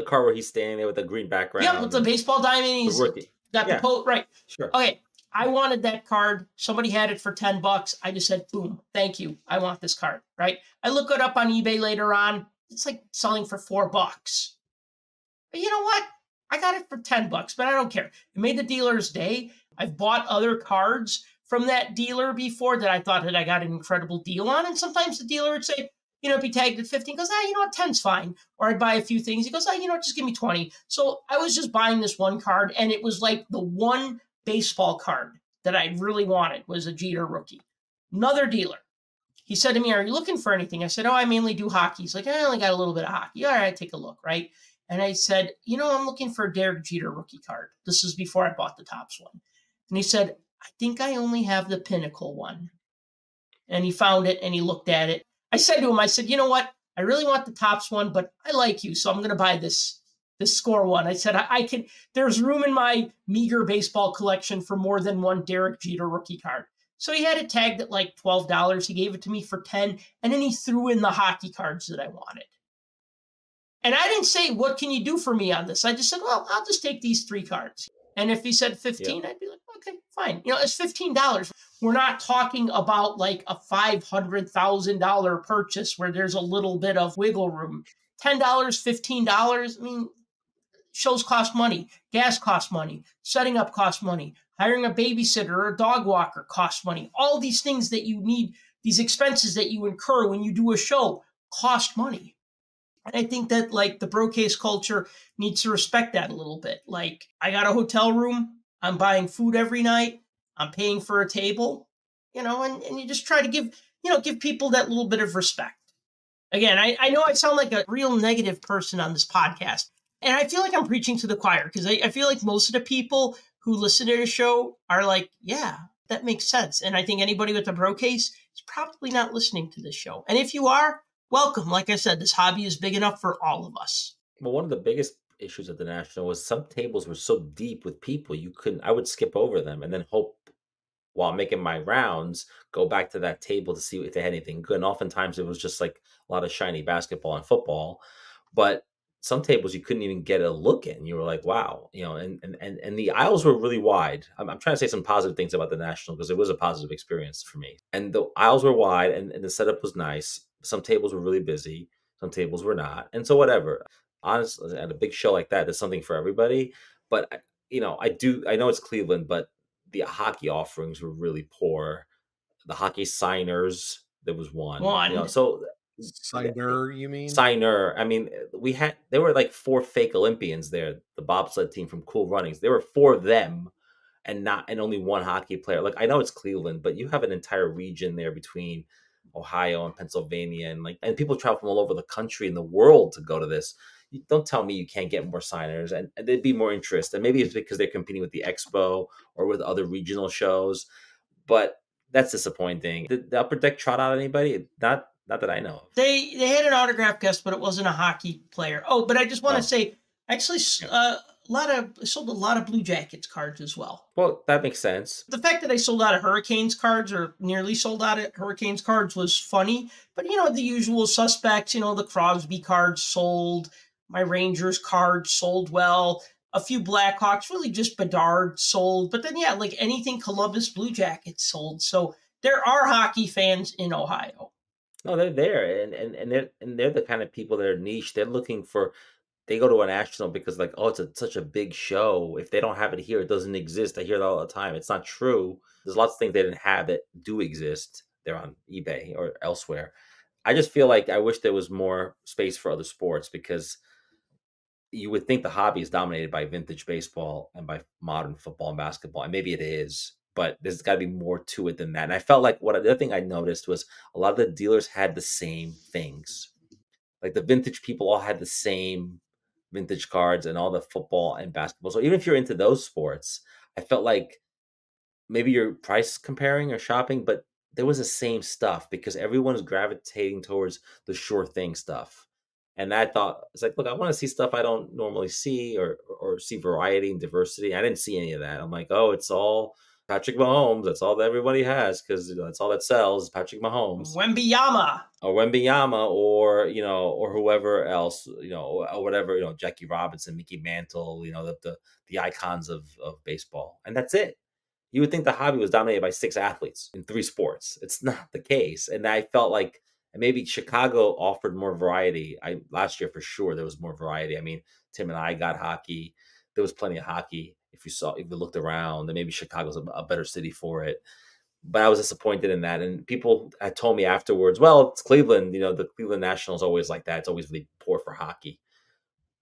[SPEAKER 4] card where he's standing there with the green background.
[SPEAKER 2] Yeah, with the baseball diamond. He's
[SPEAKER 4] rookie.
[SPEAKER 2] got the post, right.
[SPEAKER 4] Sure.
[SPEAKER 2] Okay, I wanted that card. Somebody had it for $10. I just said, boom, thank you. I want this card, right? I look it up on eBay later on. It's like selling for $4. But you know what? I got it for $10, but I don't care. It made the dealer's day. I've bought other cards from that dealer before that I thought that I got an incredible deal on. And sometimes the dealer would say, be tagged at 15. He goes, you know what, 10's fine. Or I'd buy a few things. He goes, just give me 20. So I was just buying this one card, and it was like the one baseball card that I really wanted was a Jeter rookie. Another dealer. He said to me, "Are you looking for anything?" I said, "Oh, I mainly do hockey." He's like, "I only got a little bit of hockey." All right, take a look, right? And I said, "I'm looking for a Derek Jeter rookie card." This is before I bought the Topps one. And he said, "I think I only have the Pinnacle one." And he found it and he looked at it. I said to him, I said, "You know what? I really want the Topps one, but I like you, so I'm going to buy this score one." I said, I can, there's room in my meager baseball collection for more than one Derek Jeter rookie card. So he had it tagged at like $12. He gave it to me for $10, and then he threw in the hockey cards that I wanted. And I didn't say, "What can you do for me on this?" I just said, "Well, I'll just take these 3 cards." And if he said 15, I'd be like, "Okay, fine." It's $15. We're not talking about like a $500,000 purchase where there's a little bit of wiggle room. $10, $15. I mean, shows cost money. Gas costs money. Setting up costs money. Hiring a babysitter or a dog walker costs money. All these things that you need, these expenses that you incur when you do a show cost money. And I think that like the brocase culture needs to respect that a little bit. Like, I got a hotel room. I'm buying food every night. I'm paying for a table, and you just try to give people that little bit of respect. Again, I know I sound like a real negative person on this podcast, and I feel like I'm preaching to the choir because I feel like most of the people who listen to the show are like, yeah, that makes sense. And I think anybody with a brocase is probably not listening to this show. And if you are, welcome. Like I said, this hobby is big enough for all of us.
[SPEAKER 4] Well, one of the biggest issues at the National was some tables were so deep with people I would skip over them and then hope while making my rounds, go back to that table to see if they had anything good. And oftentimes it was just like a lot of shiny basketball and football, but some tables you couldn't even get a look in. You were like, wow, and the aisles were really wide. I'm trying to say some positive things about the National because it was a positive experience for me. And the aisles were wide and the setup was nice. Some tables were really busy. Some tables were not. And so whatever, honestly, at a big show like that, there's something for everybody. But I know it's Cleveland, but the hockey offerings were really poor. The hockey signers, there was one. So
[SPEAKER 3] signer, you mean?
[SPEAKER 4] Signer. I mean, there were like 4 fake Olympians there. The bobsled team from Cool Runnings. There were 4 of them, and only 1 hockey player. Like, I know it's Cleveland, but you have an entire region there between Ohio and Pennsylvania, and people travel from all over the country and the world to go to this. You don't tell me you can't get more signers, and there'd be more interest. And maybe it's because they're competing with the Expo or with other regional shows, but that's disappointing. Did the Upper Deck trot out anybody? Not that I know of.
[SPEAKER 2] They had an autograph guest, but it wasn't a hockey player. Oh, but I just want to say, actually, sold a lot of Blue Jackets cards as well.
[SPEAKER 4] Well, that makes sense.
[SPEAKER 2] The fact that I sold out of Hurricanes cards, or nearly sold out of Hurricanes cards, was funny. But the usual suspects, the Crosby cards sold, my Rangers cards sold well, a few Blackhawks, really just Bedard sold. But then like anything Columbus Blue Jackets sold. So there are hockey fans in Ohio.
[SPEAKER 4] No, they're there, and they're the kind of people that are niche. They're looking for. They go to a national because, like, oh, such a big show. If they don't have it here, it doesn't exist. I hear that all the time. It's not true. There's lots of things they didn't have that do exist. They're on eBay or elsewhere. I just feel like I wish there was more space for other sports, because you would think the hobby is dominated by vintage baseball and by modern football and basketball, and maybe it is, but there's got to be more to it than that. And I felt like the other thing I noticed was a lot of the dealers had the same things. Like the vintage people all had the same vintage cards and all the football and basketball. So even if you're into those sports, I felt like maybe you're price comparing or shopping, but there was the same stuff because everyone's gravitating towards the sure thing stuff. And I thought, it's like, look, I want to see stuff I don't normally see, or see variety and diversity. I didn't see any of that. I'm like, oh, it's all Patrick Mahomes. That's all that everybody has, because that's all that sells is Patrick Mahomes.
[SPEAKER 2] Wembanyama.
[SPEAKER 4] Or Wembanyama, or whoever else, or whatever, Jackie Robinson, Mickey Mantle, the icons of baseball. And that's it. You would think the hobby was dominated by 6 athletes in 3 sports. It's not the case. And I felt like maybe Chicago offered more variety. Last year, for sure, there was more variety. I mean, Tim and I got hockey. There was plenty of hockey. If you looked around, then maybe Chicago's a better city for it. But I was disappointed in that. And people had told me afterwards, well, it's Cleveland. The Cleveland Nationals always like that. It's always really poor for hockey.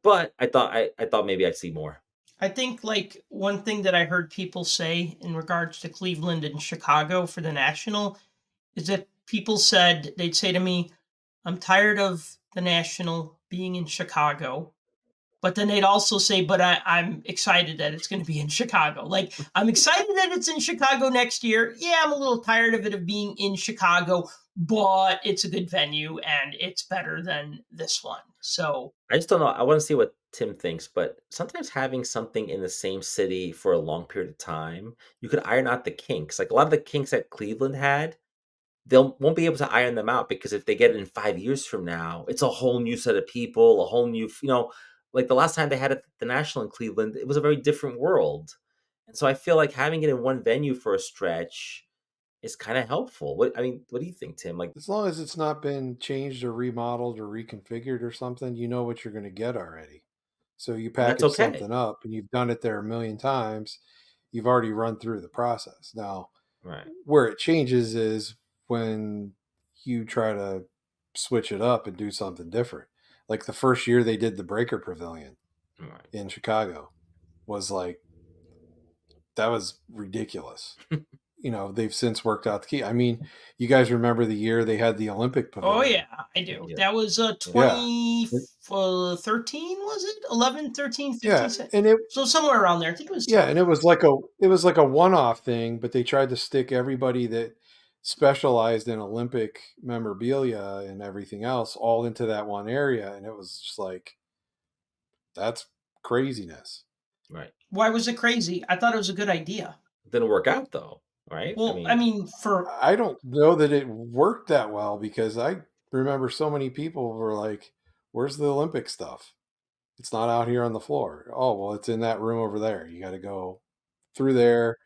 [SPEAKER 4] But I thought maybe I'd see more.
[SPEAKER 2] I think like one thing that I heard people say in regards to Cleveland and Chicago for the National is that people said, they'd say to me, I'm tired of the National being in Chicago. But then they'd also say, but I'm excited that it's going to be in Chicago. Like, I'm excited that it's in Chicago next year. Yeah, I'm a little tired of being in Chicago, but it's a good venue and it's better than this one. So
[SPEAKER 4] I just don't know. I want to see what Tim thinks, but sometimes having something in the same city for a long period of time, you could iron out the kinks. Like a lot of the kinks that Cleveland had, won't be able to iron them out, because if they get it in 5 years from now, it's a whole new set of people, a whole new, like the last time they had it, the National in Cleveland, it was a very different world. And so I feel like having it in one venue for a stretch is kind of helpful. What do you think, Tim? Like,
[SPEAKER 3] as long as it's not been changed or remodeled or reconfigured or something, you know what you're going to get already. So you package something up and you've done it there a million times. You've already run through the process. Now,
[SPEAKER 4] right,
[SPEAKER 3] where it changes is when you try to switch it up and do something different. Like the first year they did the Breaker Pavilion in Chicago was like, that was ridiculous. They've since worked out the key. I mean, you guys remember the year they had the Olympic Pavilion?
[SPEAKER 2] Oh yeah, I do. Yeah. That was 2013, was it? 11, 13, 15.
[SPEAKER 3] Yeah, and
[SPEAKER 2] so somewhere around there. I think it was.
[SPEAKER 3] Yeah, and it was like a one-off thing, but they tried to stick everybody that specialized in Olympic memorabilia and everything else all into that one area, and it was just like, that's craziness.
[SPEAKER 4] Right.
[SPEAKER 2] Why was it crazy? I thought it was a good idea.
[SPEAKER 4] It didn't work out though, right?
[SPEAKER 2] Well,
[SPEAKER 3] I don't know that it worked that well, because I remember so many people were like, where's the Olympic stuff? It's not out here on the floor. Oh, well, it's in that room over there. You got to go through there,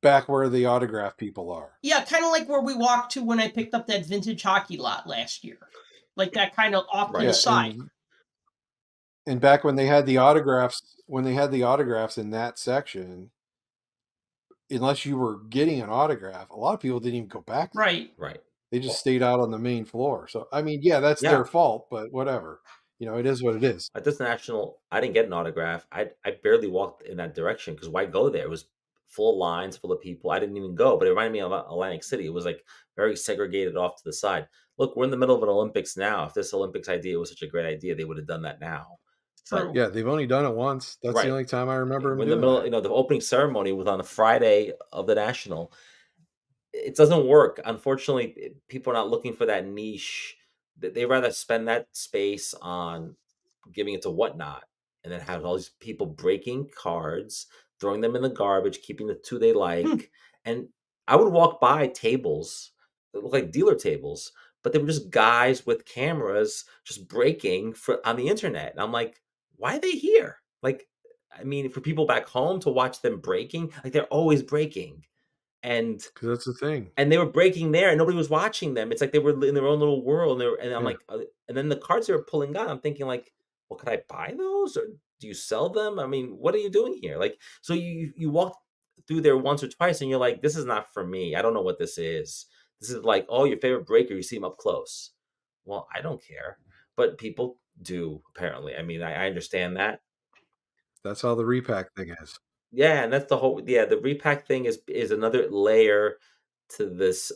[SPEAKER 3] back where the autograph people are.
[SPEAKER 2] Yeah, kind of like where we walked to when I picked up that vintage hockey lot last year. Like that kind of off to the side.
[SPEAKER 3] And back when they had the autographs, in that section, unless you were getting an autograph, a lot of people didn't even go back there.
[SPEAKER 4] Right.
[SPEAKER 3] They just stayed out on the main floor. So, I mean, yeah, that's their fault, but whatever. It is what it is.
[SPEAKER 4] At this National, I didn't get an autograph. I barely walked in that direction, because why go there? It was full of lines, full of people. I didn't even go, but it reminded me of Atlantic City. It was like very segregated off to the side. Look, we're in the middle of an Olympics now. If this Olympics idea was such a great idea, they would have done that now.
[SPEAKER 3] But, yeah, they've only done it once. That's the only time I remember them doing
[SPEAKER 4] it. The opening ceremony was on the Friday of the National. It doesn't work. Unfortunately, people are not looking for that niche. They rather spend that space on giving it to Whatnot and then have all these people breaking cards, throwing them in the garbage, keeping the two they like. And I would walk by tables that look like dealer tables, but they were just guys with cameras just breaking on the internet. And I'm like, why are they here? Like, I mean, for people back home to watch them breaking, like they're always breaking. And
[SPEAKER 3] because that's the thing.
[SPEAKER 4] And they were breaking there, and nobody was watching them. It's like they were in their own little world. And I'm like, and then the cards they were pulling out, I'm thinking like, well, could I buy those, or do you sell them? I mean, what are you doing here? Like, so you walk through there once or twice, and you're like, this is not for me. I don't know what this is. This is like, oh, your favorite breaker, you see him up close. Well, I don't care, but people do apparently. I mean, I understand that.
[SPEAKER 3] That's how the repack thing is.
[SPEAKER 4] Yeah, and that's the whole the repack thing is another layer to this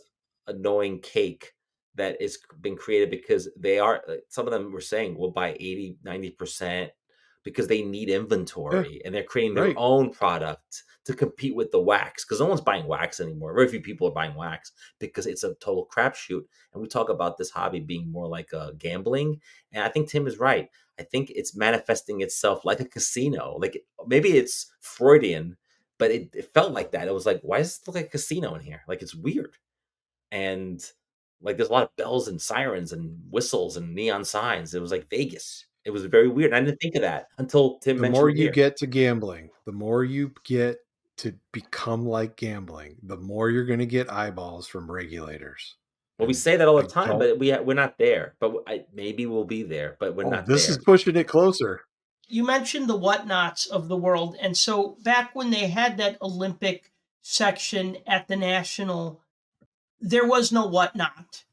[SPEAKER 4] annoying cake that is been created because they are some of them were saying we'll buy 80-90% because they need inventory and they're creating their own product to compete with the wax because no one's buying wax anymore. Very few people are buying wax because it's a total crapshoot. And we talk about this hobby being more like gambling, and I think Tim is right. I think it's manifesting itself like a casino. Like maybe it's Freudian, but it felt like that. It was like, why does it look like a casino in here? Like it's weird. And like there's a lot of bells and sirens and whistles and neon signs. It was like Vegas. It was very weird. I didn't think of that until Tim mentioned it.
[SPEAKER 3] The more you get to gambling, the more you get to become like gambling, the more you're going to get eyeballs from regulators.
[SPEAKER 4] Well, we say that all the time, but we're not there. But maybe we'll be there, but we're not there.
[SPEAKER 3] This is pushing it closer.
[SPEAKER 2] You mentioned the whatnots of the world. And so back when they had that Olympic section at the National, there was no whatnot.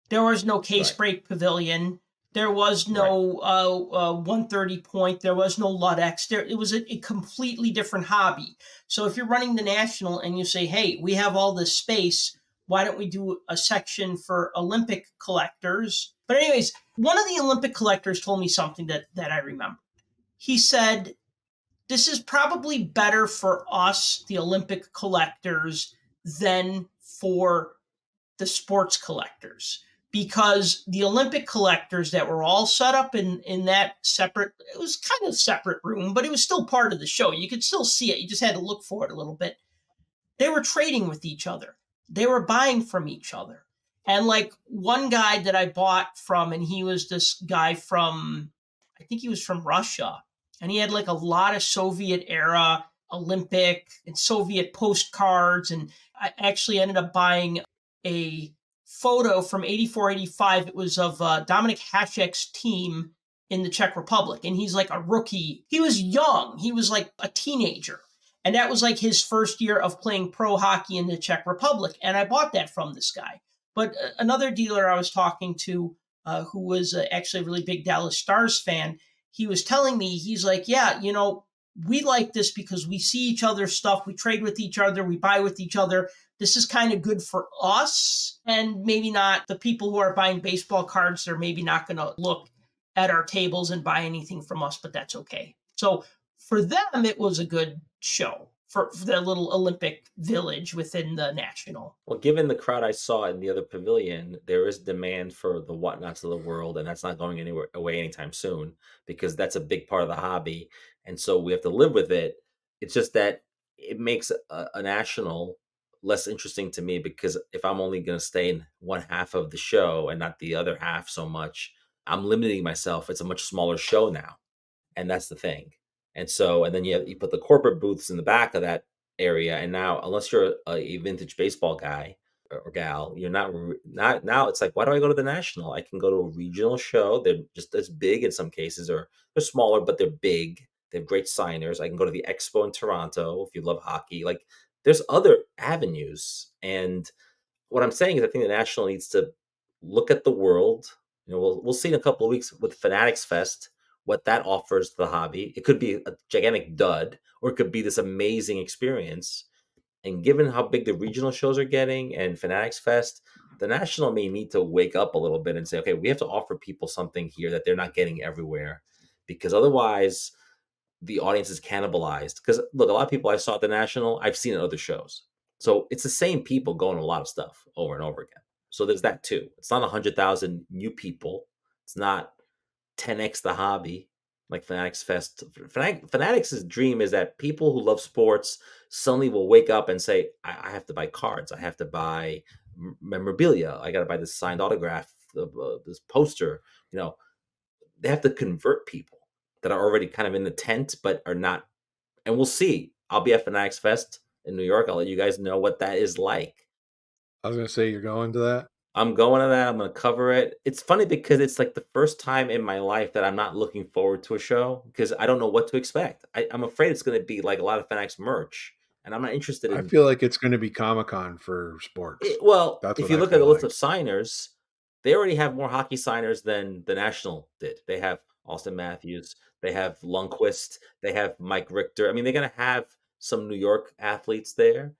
[SPEAKER 2] There was no case break pavilion. There was no 130 point. There was no Ludex. It was a completely different hobby. So if you're running the National and you say, hey, we have all this space, why don't we do a section for Olympic collectors? But anyways, one of the Olympic collectors told me something that I remember. He said, this is probably better for us, the Olympic collectors, than for the sports collectors. Because the Olympic collectors that were all set up in that separate, it was kind of separate room, but it was still part of the show. You could still see it. You just had to look for it a little bit. They were trading with each other. They were buying from each other. And like one guy that I bought from, and he was this guy from, I think he was from Russia. And he had like a lot of Soviet era Olympic and Soviet postcards. And I actually ended up buying a photo from 84-85. It was of Dominik Hasek's team in the Czech Republic. And he's like a rookie. He was young. He was like a teenager. And that was like his first year of playing pro hockey in the Czech Republic. And I bought that from this guy. But another dealer I was talking to, who was actually a really big Dallas Stars fan, he was telling me, he's like, yeah, you know, we like this because we see each other's stuff. We trade with each other. We buy with each other. This is kind of good for us. And maybe not the people who are buying baseball cards. They're maybe not going to look at our tables and buy anything from us, but that's okay. So for them, it was a good show for their little Olympic village within the National.
[SPEAKER 4] Well, given the crowd I saw in the other pavilion, there is demand for the whatnots of the world, and that's not going away anytime soon because that's a big part of the hobby. And so we have to live with it. It's just that it makes a National less interesting to me because if I'm only going to stay in one half of the show and not the other half so much, I'm limiting myself. It's a much smaller show now. And that's the thing. And so, and then you put the corporate booths in the back of that area. And now, unless you're a vintage baseball guy or gal, you're not now. It's like, why do I go to the National? I can go to a regional show. They're just as big in some cases, or they're smaller, but they're big. They have great signers. I can go to the Expo in Toronto if you love hockey. Like, there's other avenues. And what I'm saying is, I think the National needs to look at the world. You know, we'll see in a couple of weeks with Fanatics Fest what that offers to the hobby. It could be a gigantic dud, or it could be this amazing experience. And given how big the regional shows are getting and Fanatics Fest, the National may need to wake up a little bit and say, okay, we have to offer people something here that they're not getting everywhere, because otherwise the audience is cannibalized. Because look, a lot of people I saw at the National, I've seen at other shows. So it's the same people going to a lot of stuff over and over again. So there's that too. It's not 100,000 new people. It's not 10x the hobby. like Fanatics Fest. Fanatics' dream is that people who love sports suddenly will wake up and say, I have to buy cards. I have to buy memorabilia. I got to buy this signed autograph, this poster. They have to convert people that are already kind of in the tent, but are not. And we'll see. I'll be at Fanatics Fest in New York. I'll let you guys know what that is like.
[SPEAKER 3] I was going to say, you're going to that?
[SPEAKER 4] I'm going to that. I'm going to cover it. It's funny because it's like the first time in my life that I'm not looking forward to a show because I don't know what to expect. I'm afraid it's going to be like a lot of Fanatics merch, and I'm not interested in.
[SPEAKER 3] I feel like it's going to be Comic-Con for sports.
[SPEAKER 4] If you look at the list of signers, they already have more hockey signers than the National did. They have Austin Matthews. They have Lundqvist. They have Mike Richter. I mean, they're going to have some New York athletes there.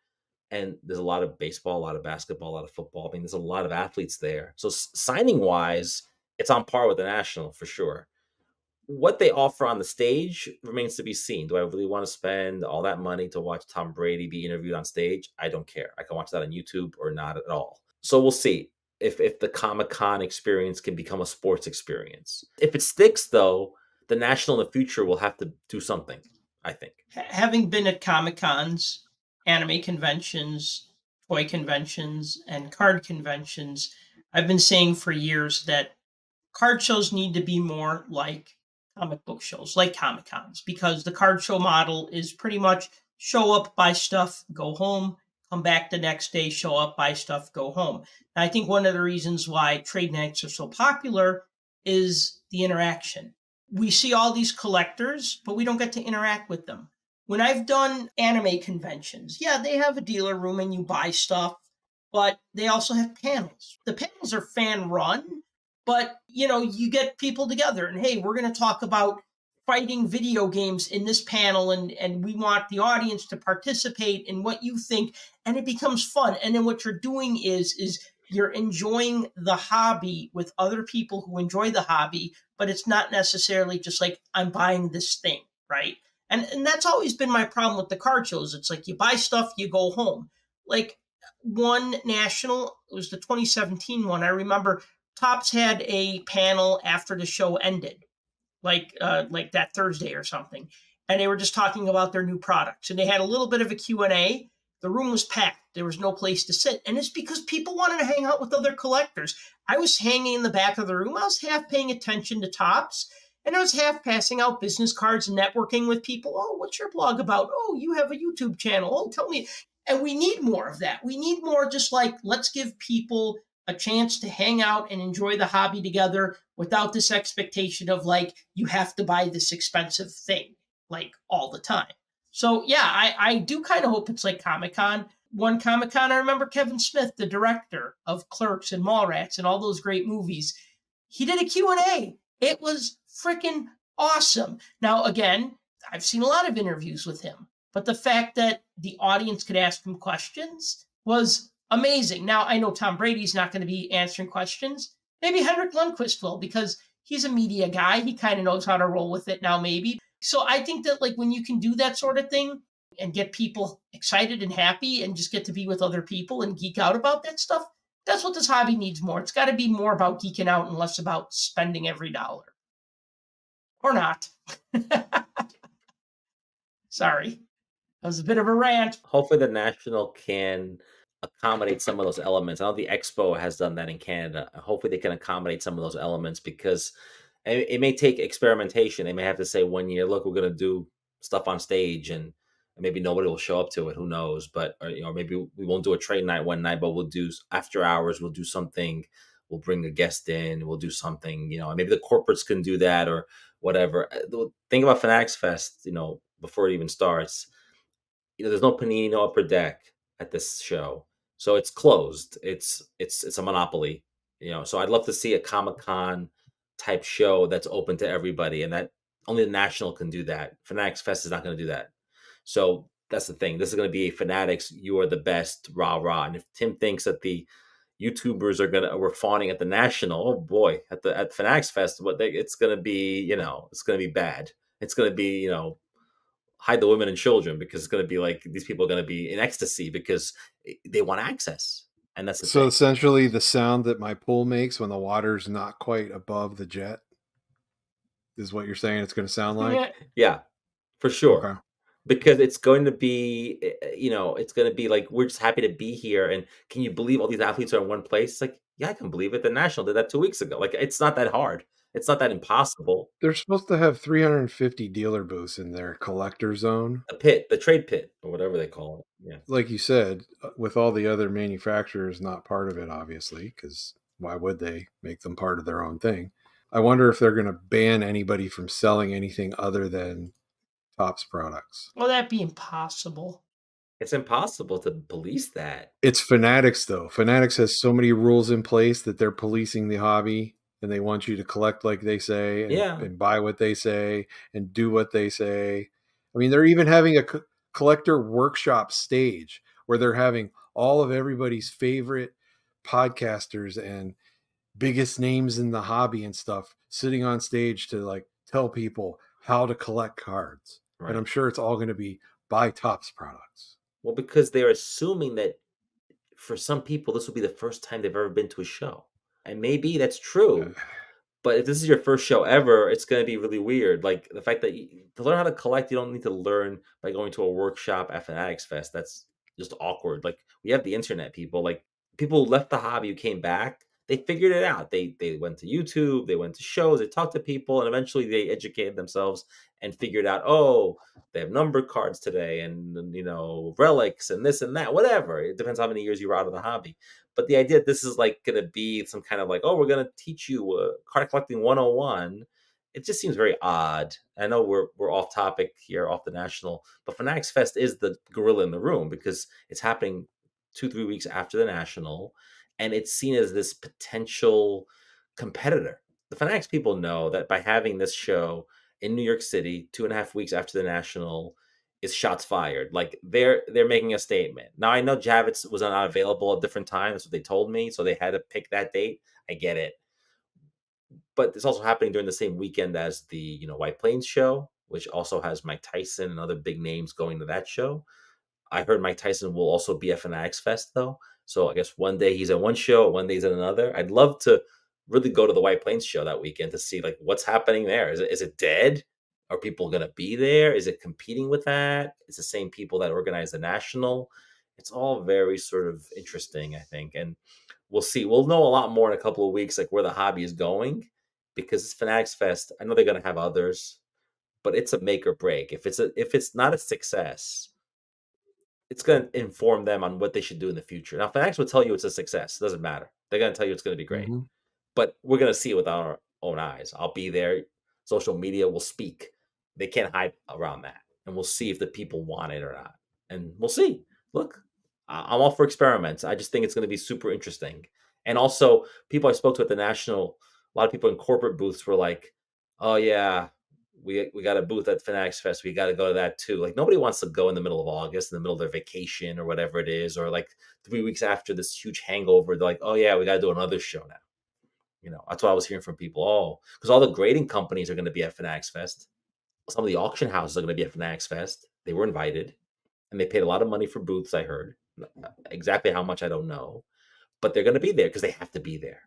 [SPEAKER 4] And there's a lot of baseball, a lot of basketball, a lot of football. I mean, there's a lot of athletes there. So signing-wise, it's on par with the National for sure. What they offer on the stage remains to be seen. Do I really want to spend all that money to watch Tom Brady be interviewed on stage? I don't care. I can watch that on YouTube or not at all. So we'll see if the Comic-Con experience can become a sports experience. If it sticks, though, the National in the future will have to do something, I think.
[SPEAKER 2] Having been at Comic-Cons, anime conventions, toy conventions, and card conventions, I've been saying for years that card shows need to be more like comic book shows, like Comic-Cons, because the card show model is pretty much show up, buy stuff, go home, come back the next day, show up, buy stuff, go home. And I think one of the reasons why trade nights are so popular is the interaction. We see all these collectors, but we don't get to interact with them. When I've done anime conventions, yeah, they have a dealer room and you buy stuff, but they also have panels. The panels are fan run, but you get people together and, hey, we're going to talk about fighting video games in this panel, and we want the audience to participate in what you think, and it becomes fun. And then what you're doing is you're enjoying the hobby with other people who enjoy the hobby, but it's not necessarily just like, I'm buying this thing, right? And that's always been my problem with the card shows. It's like you buy stuff, you go home. Like one national, it was the 2017 one. I remember Topps had a panel after the show ended, like that Thursday or something. And they were just talking about their new products. And they had a little bit of a Q&A. The room was packed. There was no place to sit. And it's because people wanted to hang out with other collectors. I was hanging in the back of the room. I was half paying attention to Topps. And I was half passing out business cards and networking with people. Oh, what's your blog about? Oh, you have a YouTube channel. Oh, tell me. And we need more of that. We need more just like, let's give people a chance to hang out and enjoy the hobby together without this expectation of like, you have to buy this expensive thing like all the time. So yeah, I do kind of hope it's like Comic-Con. One Comic-Con, I remember Kevin Smith, the director of Clerks and Mallrats and all those great movies. He did a Q&A. It was freaking awesome. Now, again, I've seen a lot of interviews with him, but the fact that the audience could ask him questions was amazing. Now, I know Tom Brady's not going to be answering questions. Maybe Henrik Lundqvist will, because he's a media guy. He kind of knows how to roll with it now, maybe. So I think that like when you can do that sort of thing and get people excited and happy and just get to be with other people and geek out about that stuff, that's what this hobby needs more. It's got to be more about geeking out and less about spending every dollar. Or not. Sorry. That was a bit of a rant.
[SPEAKER 4] Hopefully the National can accommodate some of those elements. I know the Expo has done that in Canada. Hopefully they can accommodate some of those elements, because it may take experimentation. They may have to say 1 year, look, we're going to do stuff on stage, and maybe nobody will show up to it. Who knows? But maybe we won't do a trade night one night, but we'll do after hours. We'll do something. We'll bring a guest in. We'll do something. Maybe the corporates can do that or whatever. The thing about Fanatics Fest, before it even starts, there's no Panini, no Upper Deck at this show, so it's closed. It's a monopoly. So I'd love to see a Comic-Con type show that's open to everybody, and that only the National can do that. Fanatics Fest is not going to do that. So that's the thing. This is going to be a Fanatics, you are the best, rah rah. And if Tim thinks that the YouTubers we're fawning at the National, oh boy, at Fanatics Fest, it's going to be, it's going to be bad. It's going to be, hide the women and children, because it's going to be like these people are going to be in ecstasy because they want access. And that's the thing.
[SPEAKER 3] Essentially the sound that my pool makes when the water's not quite above the jet. is what you're saying it's going to sound like?
[SPEAKER 4] Yeah, for sure.
[SPEAKER 3] Okay.
[SPEAKER 4] Because it's going to be, it's going to be like, we're just happy to be here. And can you believe all these athletes are in one place? It's like, yeah, I can believe it. The National did that 2 weeks ago. Like, it's not that hard. It's not that impossible.
[SPEAKER 3] They're supposed to have 350 dealer booths in their collector zone.
[SPEAKER 4] The trade pit, or whatever they call it. Yeah.
[SPEAKER 3] Like you said, with all the other manufacturers not part of it, obviously, because why would they make them part of their own thing? I wonder if they're going to ban anybody from selling anything other than Topps products.
[SPEAKER 2] Well, that'd be impossible.
[SPEAKER 4] It's impossible to police that.
[SPEAKER 3] It's Fanatics, though. Fanatics has so many rules in place that they're policing the hobby, and they want you to collect like they say, and buy what they say, and do what they say. I mean, they're even having a collector workshop stage where they're having all of everybody's favorite podcasters and biggest names in the hobby and stuff sitting on stage to like tell people how to collect cards. Right. And I'm sure it's all going to be buy Topps products.
[SPEAKER 4] Well, because they're assuming that for some people, this will be the first time they've ever been to a show. And maybe that's true. But if this is your first show ever, it's going to be really weird. Like the fact that to learn how to collect, you don't need to learn by going to a workshop at Fanatics Fest. That's just awkward. Like we have the internet, people. Like people who left the hobby who came back, they figured it out. They went to YouTube, they went to shows, they talked to people, and eventually they educated themselves and figured out, oh, they have number cards today and relics and this and that, whatever. It depends how many years you were out of the hobby. But the idea that this is like going to be some kind of like, oh, we're going to teach you card collecting 101, it just seems very odd. I know we're off topic here, off the National, but Fanatics Fest is the gorilla in the room because it's happening 2-3 weeks after the National, and it's seen as this potential competitor. The Fanatics people know that by having this show in New York City 2.5 weeks after the National is shots fired. Like they're making a statement. Now I know Javits was not available at different times. That's what they told me. So they had to pick that date. I get it. But it's also happening during the same weekend as the White Plains show, which also has Mike Tyson and other big names going to that show. I heard Mike Tyson will also be at Fanatics Fest though. So I guess one day he's at one show, one day he's at another. I'd love to really go to the White Plains show that weekend to see like what's happening there. Is it dead? Are people going to be there? Is it competing with that? It's the same people that organize the National. It's all very sort of interesting, I think. And we'll see. We'll know a lot more in a couple of weeks, like where the hobby is going, because it's Fanatics Fest. I know they're going to have others, but it's a make or break. If it's not a success, it's going to inform them on what they should do in the future. Now, Fanatics will tell you it's a success. It doesn't matter. They're going to tell you it's going to be great. Mm-hmm. But we're going to see it with our own eyes. I'll be there. Social media will speak. They can't hide around that. And we'll see if the people want it or not. And we'll see. Look, I'm all for experiments. I just think it's going to be super interesting. And also, people I spoke to at the National, a lot of people in corporate booths were like, oh, yeah, we got a booth at Fanatics Fest. We got to go to that too. Like nobody wants to go in the middle of August, in the middle of their vacation or whatever it is, or like 3 weeks after this huge hangover. They're like, oh, yeah, we got to do another show now. That's what I was hearing from people. Oh, because all the grading companies are going to be at Fanatics Fest. Some of the auction houses are going to be at Fanatics Fest. They were invited, and they paid a lot of money for booths, I heard. Exactly how much, I don't know. But they're going to be there because they have to be there,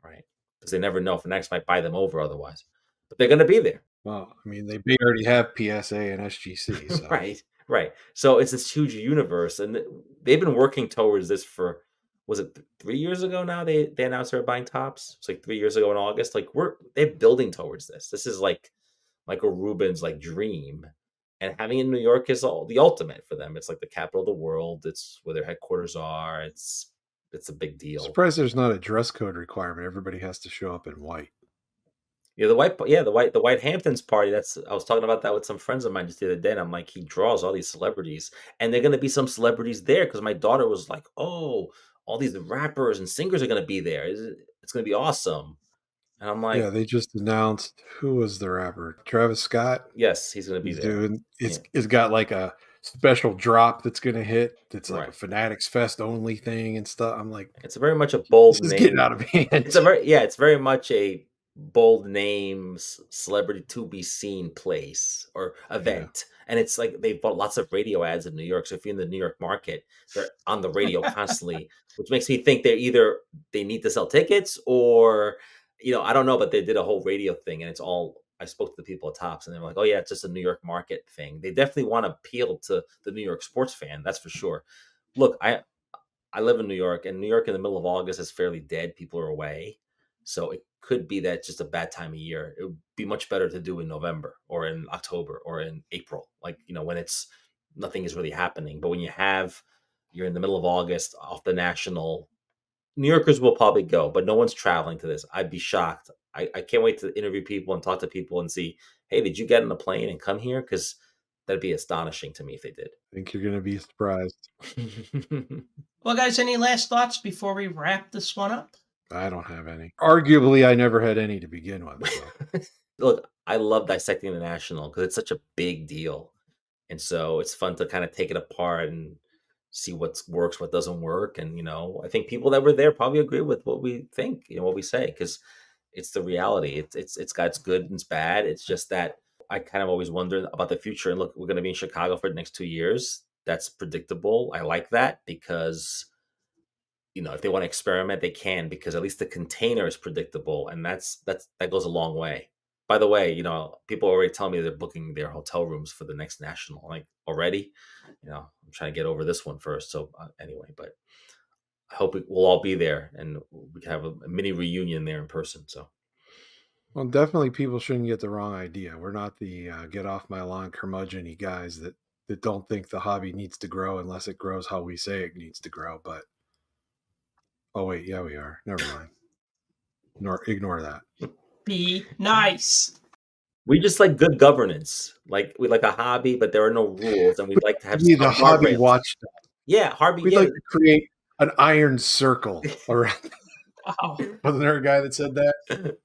[SPEAKER 4] right? Because they never know. Fanatics might buy them over otherwise. But they're going to be there.
[SPEAKER 3] Well, I mean, they may already have PSA and SGC. So.
[SPEAKER 4] Right. So it's this huge universe, and they've been working towards this for, was it 3 years ago now they announced they're buying Topps? It's like 3 years ago in August. Like they're building towards this. This is like Michael Rubin's like dream, and having it in New York is the ultimate for them. It's like the capital of the world. It's where their headquarters are. It's a big deal.
[SPEAKER 3] I'm surprised there's not a dress code requirement. Everybody has to show up in white.
[SPEAKER 4] Yeah, the White Hamptons party. I was talking about that with some friends of mine just the other day, and I'm like, he draws all these celebrities, and they're gonna be some celebrities there because my daughter was like, oh, all these rappers and singers are gonna be there. It's gonna be awesome. And I'm like,
[SPEAKER 3] yeah, they just announced who was the rapper, Travis Scott.
[SPEAKER 4] Yes, he's gonna be there.
[SPEAKER 3] It's got like a special drop that's gonna hit. It's like a Fanatics Fest only thing and stuff. I'm like,
[SPEAKER 4] it's very much a bold
[SPEAKER 3] name.
[SPEAKER 4] This
[SPEAKER 3] is getting out of hand.
[SPEAKER 4] It's very much a bold name, celebrity to be seen place or event. And it's like they've bought lots of radio ads in New York. So if you're in the New York market, they're on the radio constantly, which makes me think they need to sell tickets or, I don't know, but they did a whole radio thing and it's all I spoke to the people at Topps, and they were like, "Oh yeah, it's just a New York market thing." They definitely want to appeal to the New York sports fan, that's for sure. Look, I live in New York, and New York in the middle of August is fairly dead. People are away, so it could be that just a bad time of year. It would be much better to do in November or in October or in April, like when it's nothing is really happening. But when you're in the middle of August off the national. New Yorkers will probably go, but no one's traveling to this. I'd be shocked. I can't wait to interview people and talk to people and see, hey, did you get on a plane and come here? Because that'd be astonishing to me if they did.
[SPEAKER 3] I think you're going to be surprised.
[SPEAKER 2] Well, guys, any last thoughts before we wrap this one up?
[SPEAKER 3] I don't have any. Arguably, I never had any to begin with. So.
[SPEAKER 4] Look, I love dissecting the National because it's such a big deal. And so it's fun to kind of take it apart and see what works, what doesn't work. And, I think people that were there probably agree with what we think, what we say, because it's the reality. It's got its good and its bad. It's just that I kind of always wonder about the future. And look, we're going to be in Chicago for the next 2 years. That's predictable. I like that because, if they want to experiment, they can, because at least the container is predictable. And that goes a long way. By the way, people already tell me they're booking their hotel rooms for the next national. Like, already, I'm trying to get over this one first. So anyway, but I hope we'll all be there and we can have a mini reunion there in person. So,
[SPEAKER 3] well, definitely people shouldn't get the wrong idea. We're not the get off my lawn curmudgeon-y guys that don't think the hobby needs to grow unless it grows how we say it needs to grow. But oh wait, yeah, we are. Never mind. Ignore that.
[SPEAKER 2] Be nice.
[SPEAKER 4] We just like good governance. Like, we like a hobby, but there are no rules, and we'd like to have
[SPEAKER 3] the hobby watchdog.
[SPEAKER 4] Yeah, hobby.
[SPEAKER 3] We'd like to create an iron circle around.
[SPEAKER 2] Wow.
[SPEAKER 3] Wasn't there a guy that said that?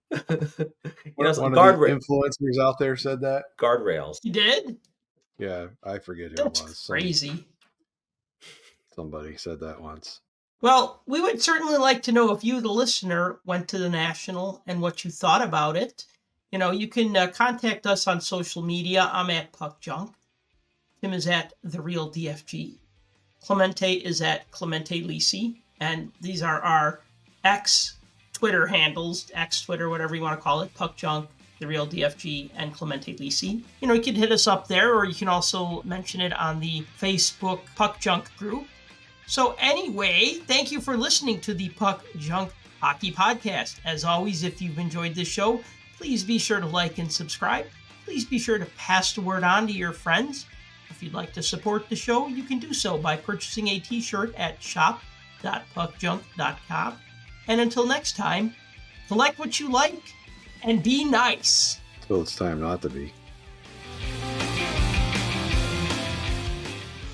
[SPEAKER 3] One of the influencers out there said that.
[SPEAKER 4] Guardrails.
[SPEAKER 2] You did?
[SPEAKER 3] Yeah, I forget who
[SPEAKER 2] That's
[SPEAKER 3] it was.
[SPEAKER 2] Crazy.
[SPEAKER 3] Somebody said that once.
[SPEAKER 2] Well, we would certainly like to know if you, the listener, went to the National and what you thought about it. You can contact us on social media. I'm at Puck Junk. Tim is at The Real DFG. Clemente is at Clemente Lisi. And these are our Twitter handles, Twitter, whatever you want to call it, Puck Junk, The Real DFG, and Clemente Lisi. You can hit us up there, or you can also mention it on the Facebook Puck Junk group. So anyway, thank you for listening to the Puck Junk Hockey Podcast. As always, if you've enjoyed this show, please be sure to like and subscribe. Please be sure to pass the word on to your friends. If you'd like to support the show, you can do so by purchasing a t-shirt at shop.puckjunk.com. And until next time, collect what you like and be nice.
[SPEAKER 3] Till it's time not to be.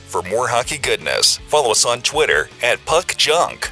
[SPEAKER 1] For more hockey goodness, follow us on Twitter at PuckJunk.